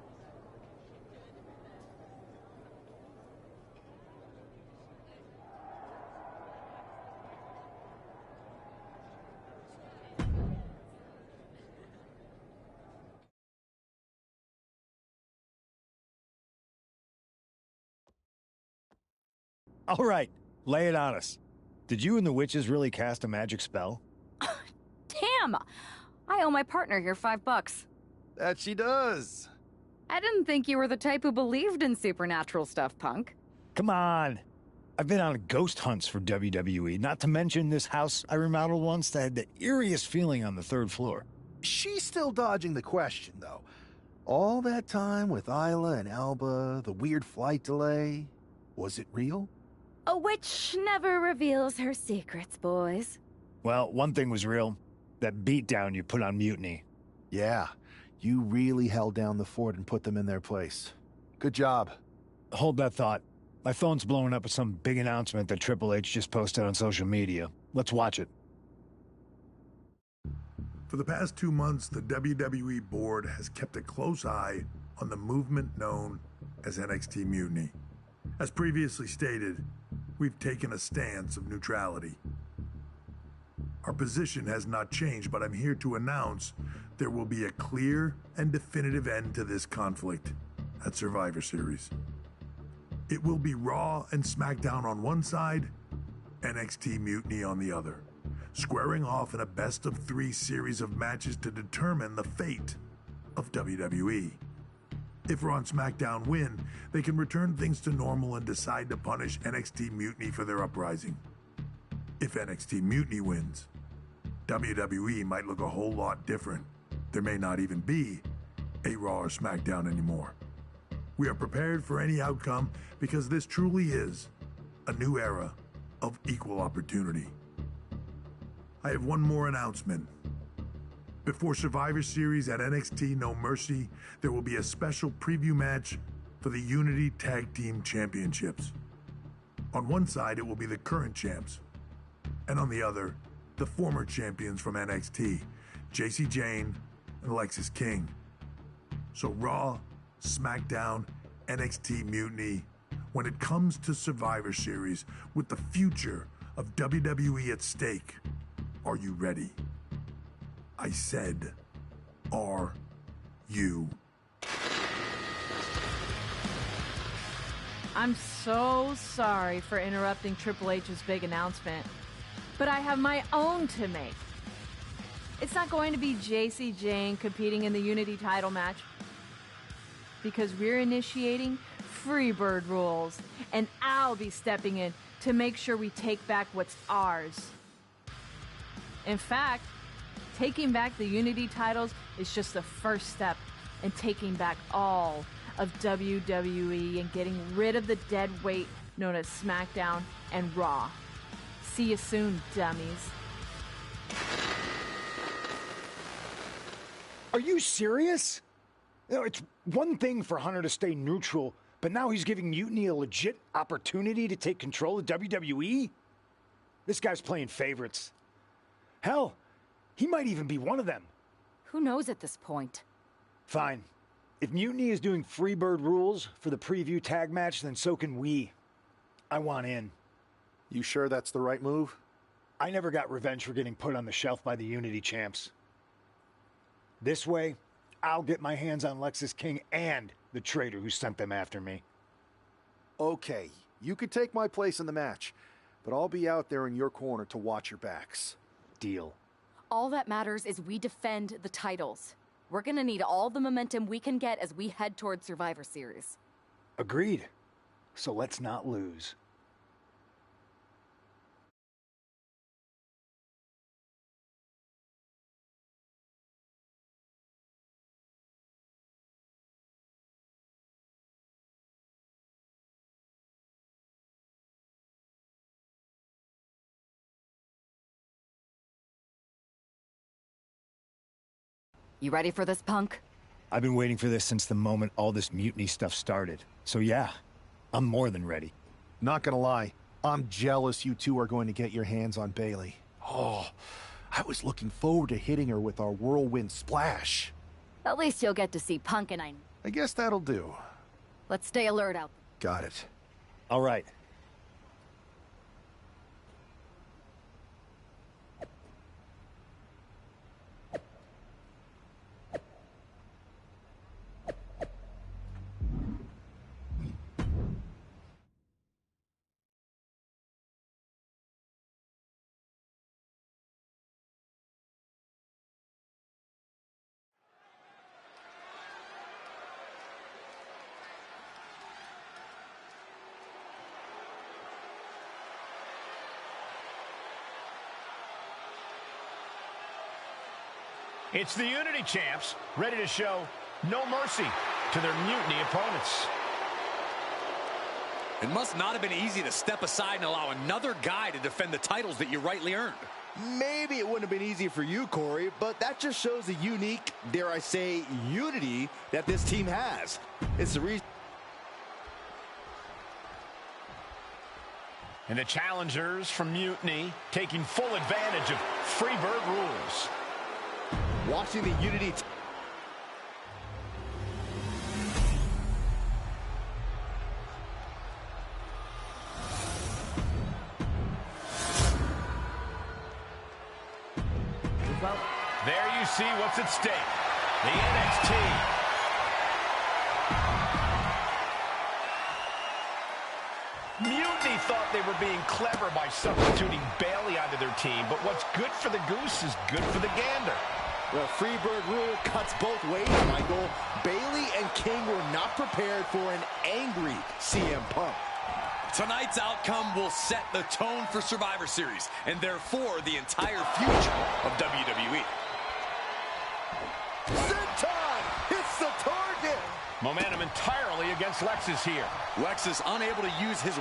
All right, lay it on us. Did you and the witches really cast a magic spell? Damn! I owe my partner here $5. That she does. I didn't think you were the type who believed in supernatural stuff, punk. Come on. I've been on ghost hunts for WWE, not to mention this house I remodeled once that had the eeriest feeling on the 3rd floor. She's still dodging the question, though. All that time with Isla and Alba, the weird flight delay, was it real? A witch never reveals her secrets, boys. Well, one thing was real. That beatdown you put on Mutiny. Yeah, you really held down the fort and put them in their place. Good job. Hold that thought. My phone's blowing up with some big announcement that Triple H just posted on social media. Let's watch it. For the past 2 months, the WWE board has kept a close eye on the movement known as NXT Mutiny. As previously stated, we've taken a stance of neutrality. Our position has not changed, but I'm here to announce there will be a clear and definitive end to this conflict at Survivor Series. It will be Raw and SmackDown on one side, NXT Mutiny on the other, squaring off in a best-of-3 series of matches to determine the fate of WWE. If Raw and SmackDown win, they can return things to normal and decide to punish NXT Mutiny for their uprising. If NXT Mutiny wins, WWE might look a whole lot different. There may not even be a Raw or SmackDown anymore. We are prepared for any outcome because this truly is a new era of equal opportunity. I have one more announcement. Before Survivor Series at NXT No Mercy, there will be a special preview match for the Unity Tag Team Championships. On one side, it will be the current champs, and on the other, the former champions from NXT, Jacy Jayne and Lexis King. So Raw, SmackDown, NXT Mutiny, when it comes to Survivor Series, with the future of WWE at stake, are you ready? I said, are you? I'm so sorry for interrupting Triple H's big announcement, but I have my own to make. It's not going to be Jacy Jayne competing in the Unity title match, because we're initiating Freebird rules, and I'll be stepping in to make sure we take back what's ours. In fact, taking back the Unity titles is just the first step in taking back all of WWE and getting rid of the dead weight known as SmackDown and Raw. See you soon, dummies. Are you serious? You know, it's one thing for Hunter to stay neutral, but now he's giving Mutiny a legit opportunity to take control of WWE? This guy's playing favorites. Hell, he might even be one of them. Who knows at this point? Fine. If Mutiny is doing Freebird rules for the preview tag match, then so can we. I want in. You sure that's the right move? I never got revenge for getting put on the shelf by the Unity champs. This way, I'll get my hands on Lexis King and the traitor who sent them after me. Okay, you could take my place in the match, but I'll be out there in your corner to watch your backs. Deal. All that matters is we defend the titles. We're gonna need all the momentum we can get as we head towards Survivor Series. Agreed. So let's not lose. You ready for this, punk? I've been waiting for this since the moment all this Mutiny stuff started. So yeah, I'm more than ready. Not gonna lie, I'm jealous you two are going to get your hands on Bayley. Oh, I was looking forward to hitting her with our whirlwind splash. At least you'll get to see Punk and I guess that'll do. Let's stay alert out. Got it. All right. It's the Unity champs, ready to show no mercy to their Mutiny opponents. It must not have been easy to step aside and allow another guy to defend the titles that you rightly earned. Maybe it wouldn't have been easy for you, Corey, but that just shows the unique, dare I say, unity that this team has. It's the reason. And the challengers from Mutiny taking full advantage of Freebird rules. Watching the Unity. There you see what's at stake. The NXT. Mutiny thought they were being clever by substituting Bayley onto their team, but what's good for the goose is good for the gander. The Freebird rule cuts both ways, Michael. Bayley and King were not prepared for an angry CM Punk. Tonight's outcome will set the tone for Survivor Series, and therefore the entire future of WWE. Senton hits the target. Momentum entirely against Lexus here. Lexus unable to use his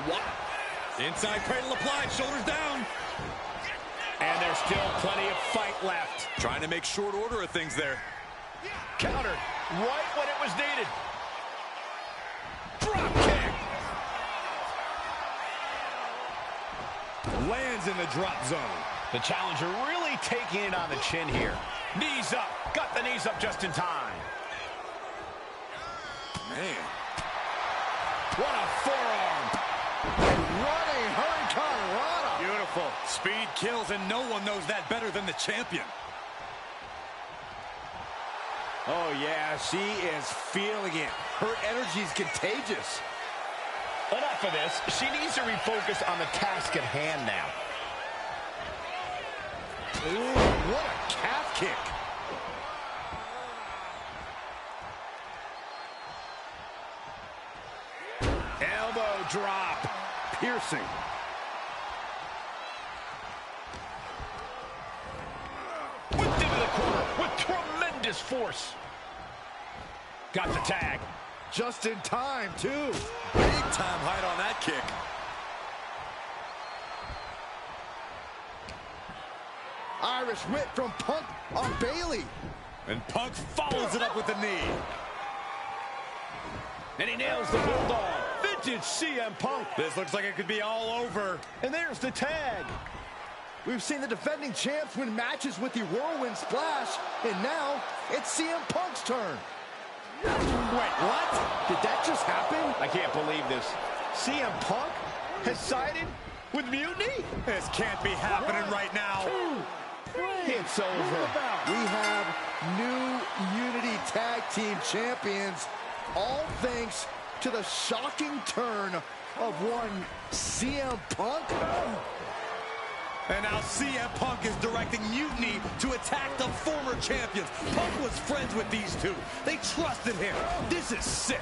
inside cradle applied, shoulders down. And there's still plenty of fight left. Trying to make short order of things there. Countered right when it was needed. Drop kick. Lands in the drop zone. The challenger really taking it on the chin here. Knees up. Got the knees up just in time. Man. What a forearm. Running Hurricane Rana. Beautiful. Speed kills, and no one knows that better than the champion. Oh, yeah, she is feeling it. Her energy is contagious. Enough of this. She needs to refocus on the task at hand now. Ooh, what a calf kick. Elbow drop. Piercing. Whipped into the corner with tremendous force. Got the tag. Just in time, too. Big time height on that kick. Irish whip from Punk on Bayley. And Punk follows it up with the knee. And he nails the Bulldog. Vintage CM Punk. This looks like it could be all over. And there's the tag. We've seen the defending champs win matches with the whirlwind splash, and now it's CM Punk's turn. Wait, what? Did that just happen? I can't believe this. CM Punk has sided with Mutiny? This can't be happening right now. It's over. We have new Unity Tag Team Champions, all thanks to the shocking turn of one CM Punk. And now CM Punk is directing Mutiny to attack the former champions. Punk was friends with these two. They trusted him. This is sick.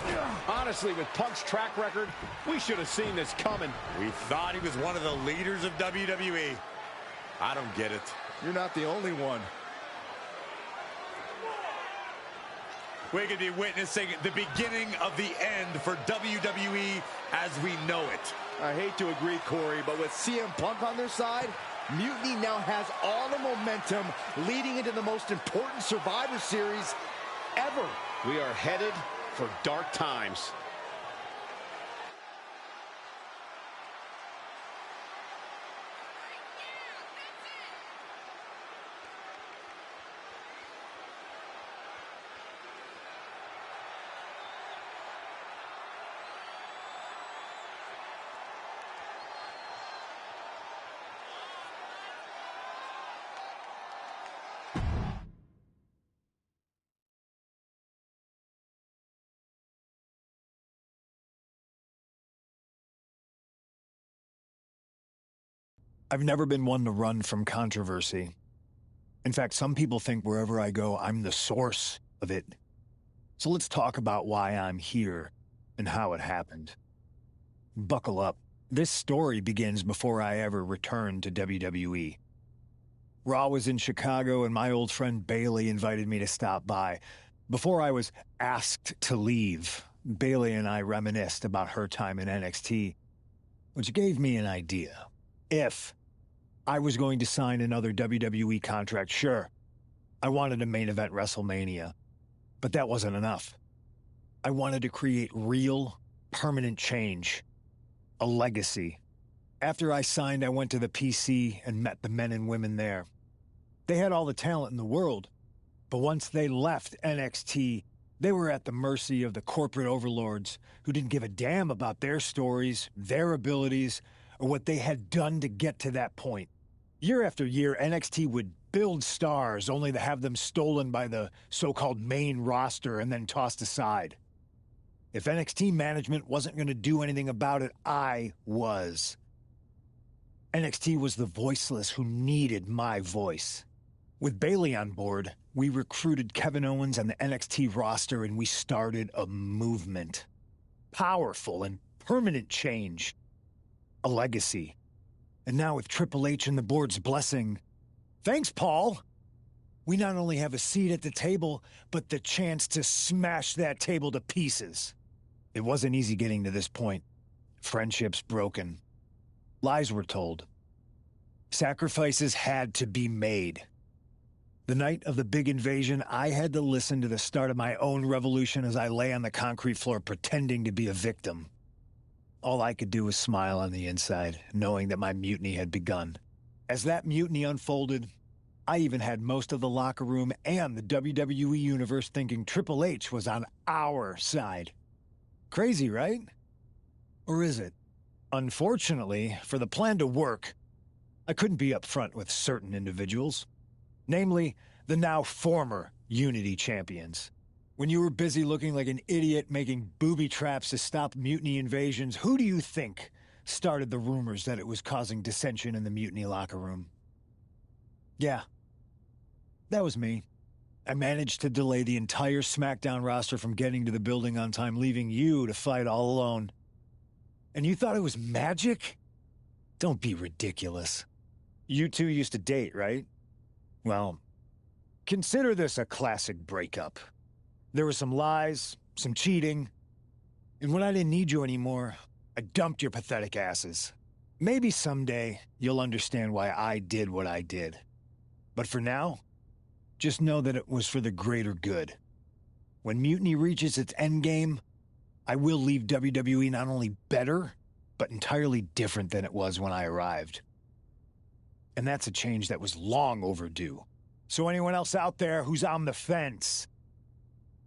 Honestly, with Punk's track record, we should have seen this coming. We thought he was one of the leaders of WWE. I don't get it. You're not the only one. We could be witnessing the beginning of the end for WWE as we know it. I hate to agree, Corey, but with CM Punk on their side, Mutiny now has all the momentum leading into the most important Survivor Series ever. We are headed for dark times. I've never been one to run from controversy. In fact, some people think wherever I go, I'm the source of it. So let's talk about why I'm here and how it happened. Buckle up. This story begins before I ever returned to WWE. Raw was in Chicago and my old friend Bayley invited me to stop by. Before I was asked to leave, Bayley and I reminisced about her time in NXT, which gave me an idea. If I was going to sign another WWE contract, sure, I wanted to main event WrestleMania, but that wasn't enough. I wanted to create real, permanent change, a legacy. After I signed, I went to the PC and met the men and women there. They had all the talent in the world, but once they left NXT, they were at the mercy of the corporate overlords who didn't give a damn about their stories, their abilities, or what they had done to get to that point. Year after year, NXT would build stars only to have them stolen by the so-called main roster and then tossed aside. If NXT management wasn't going to do anything about it, I was. NXT was the voiceless who needed my voice. With Bayley on board, we recruited Kevin Owens and the NXT roster and we started a movement. Powerful and permanent change. A legacy. And now with Triple H and the board's blessing, thanks, Paul! We not only have a seat at the table, but the chance to smash that table to pieces. It wasn't easy getting to this point. Friendships broken. Lies were told. Sacrifices had to be made. The night of the big invasion, I had to listen to the start of my own revolution as I lay on the concrete floor pretending to be a victim. All I could do was smile on the inside, knowing that my mutiny had begun. As that mutiny unfolded, I even had most of the locker room and the WWE Universe thinking Triple H was on our side. Crazy, right? Or is it? Unfortunately, for the plan to work, I couldn't be upfront with certain individuals. Namely, the now former Unity champions. When you were busy looking like an idiot making booby traps to stop mutiny invasions, who do you think started the rumors that it was causing dissension in the mutiny locker room? Yeah, that was me. I managed to delay the entire SmackDown roster from getting to the building on time, leaving you to fight all alone. And you thought it was magic? Don't be ridiculous. You two used to date, right? Well, consider this a classic breakup. There were some lies, some cheating, and when I didn't need you anymore, I dumped your pathetic asses. Maybe someday you'll understand why I did what I did. But for now, just know that it was for the greater good. When Mutiny reaches its endgame, I will leave WWE not only better, but entirely different than it was when I arrived. And that's a change that was long overdue. So anyone else out there who's on the fence,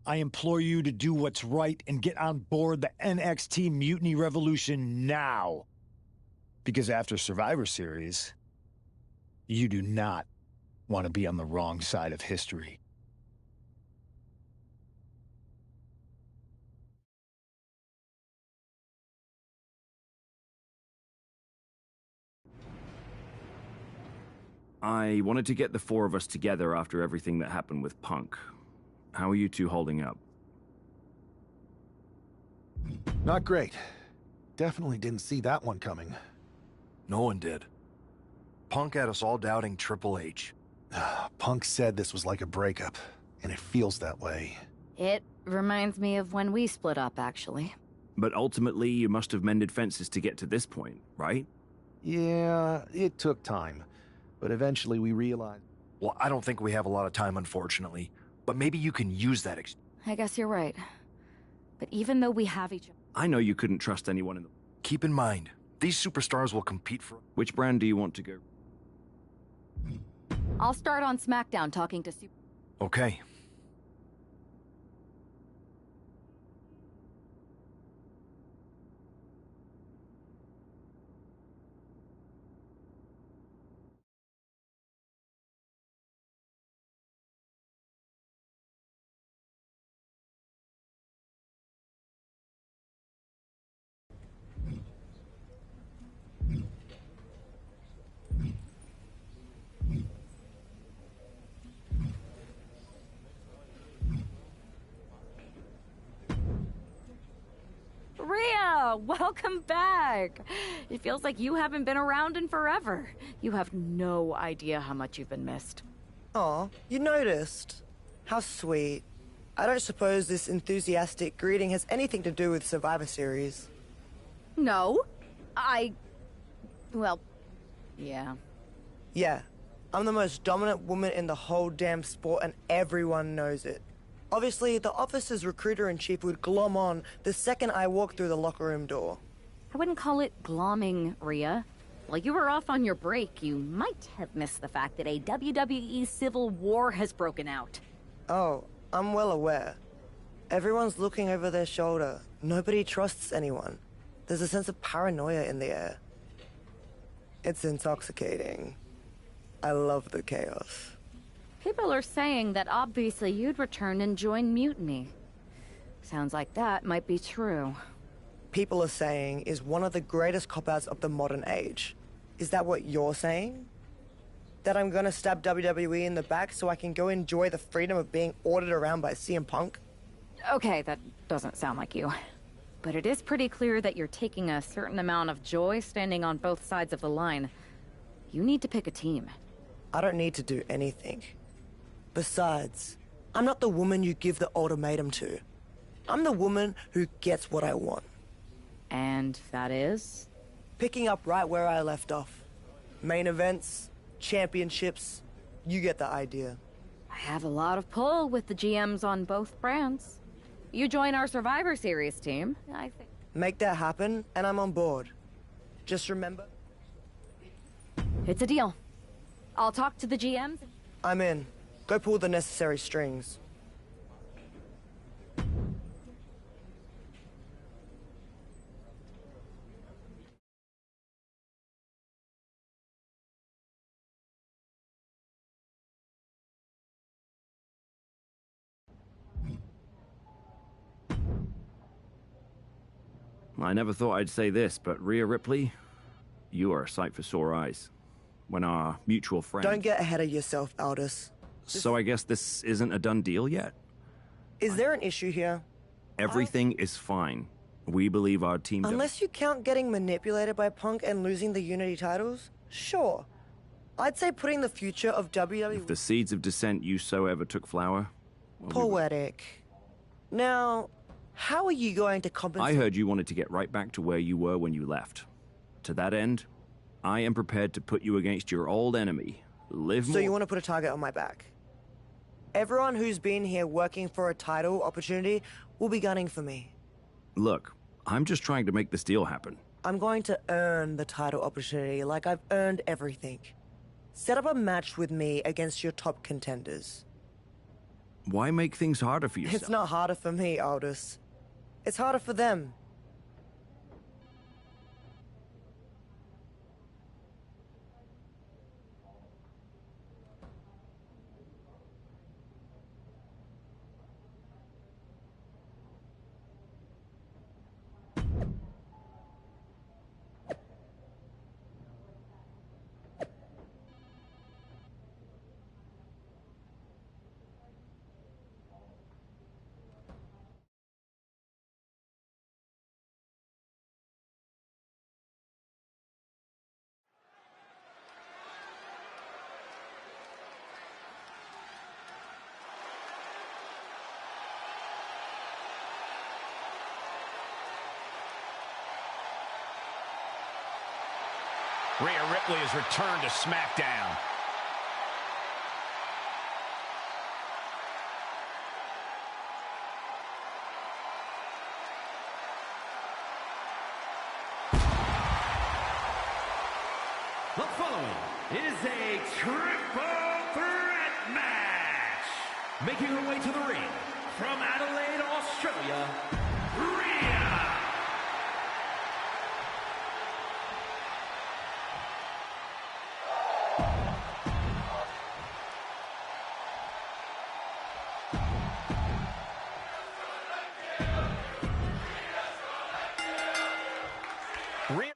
I implore you to do what's right and get on board the NXT Mutiny Revolution now. Because after Survivor Series, you do not want to be on the wrong side of history. I wanted to get the four of us together after everything that happened with Punk. How are you two holding up? Not great. Definitely didn't see that one coming. No one did. Punk had us all doubting Triple H. Punk said this was like a breakup, and it feels that way. It reminds me of when we split up, actually. But ultimately, you must have mended fences to get to this point, right? Yeah, it took time. But eventually we realized... Well, I don't think we have a lot of time, unfortunately. But maybe you can use that I guess you're right. But even though we have each other... I know you couldn't trust anyone in the... Keep in mind, these superstars will compete for... Which brand do you want to go? I'll start on SmackDown talking to Super... Okay. welcome back. It feels like you haven't been around in forever. You have no idea how much you've been missed. Aw, you noticed. How sweet. I don't suppose this enthusiastic greeting has anything to do with Survivor Series. No. Well, yeah. Yeah. I'm the most dominant woman in the whole damn sport and everyone knows it. Obviously, the office's recruiter-in-chief would glom on the second I walk through the locker room door. I wouldn't call it glomming, Rhea. While you were off on your break, you might have missed the fact that a WWE civil war has broken out. Oh, I'm well aware. Everyone's looking over their shoulder. Nobody trusts anyone. There's a sense of paranoia in the air. It's intoxicating. I love the chaos. People are saying that obviously you'd return and join Mutiny. Sounds like that might be true. People are saying is one of the greatest cop-outs of the modern age. Is that what you're saying? That I'm gonna stab WWE in the back so I can go enjoy the freedom of being ordered around by CM Punk? Okay, that doesn't sound like you. But it is pretty clear that you're taking a certain amount of joy standing on both sides of the line. You need to pick a team. I don't need to do anything. Besides, I'm not the woman you give the ultimatum to. I'm the woman who gets what I want. And that is? Picking up right where I left off. Main events, championships, you get the idea. I have a lot of pull with the GMs on both brands. You join our Survivor Series team, I think. Make that happen, and I'm on board. Just remember... It's a deal. I'll talk to the GMs. I'm in. Go pull the necessary strings. I never thought I'd say this, but Rhea Ripley, you are a sight for sore eyes. When our mutual friend... Don't get ahead of yourself, Aldous. So I guess this isn't a done deal yet? Is there an issue here? Everything is fine. We believe our team... Unless you count getting manipulated by Punk and losing the Unity titles, sure. I'd say putting the future of WWE... If the seeds of dissent you so ever took flower... Well, poetic. Now, how are you going to compensate... I heard you wanted to get right back to where you were when you left. To that end, I am prepared to put you against your old enemy. Liv Morgan. So you want to put a target on my back? Everyone who's been here working for a title opportunity will be gunning for me. Look, I'm just trying to make this deal happen. I'm going to earn the title opportunity like I've earned everything. Set up a match with me against your top contenders. Why make things harder for yourself? It's not harder for me, Aldous. It's harder for them. Rhea Ripley has returned to SmackDown. The following is a triple threat match. Making her way to the ring from Adelaide, Australia, Rhea. Rhea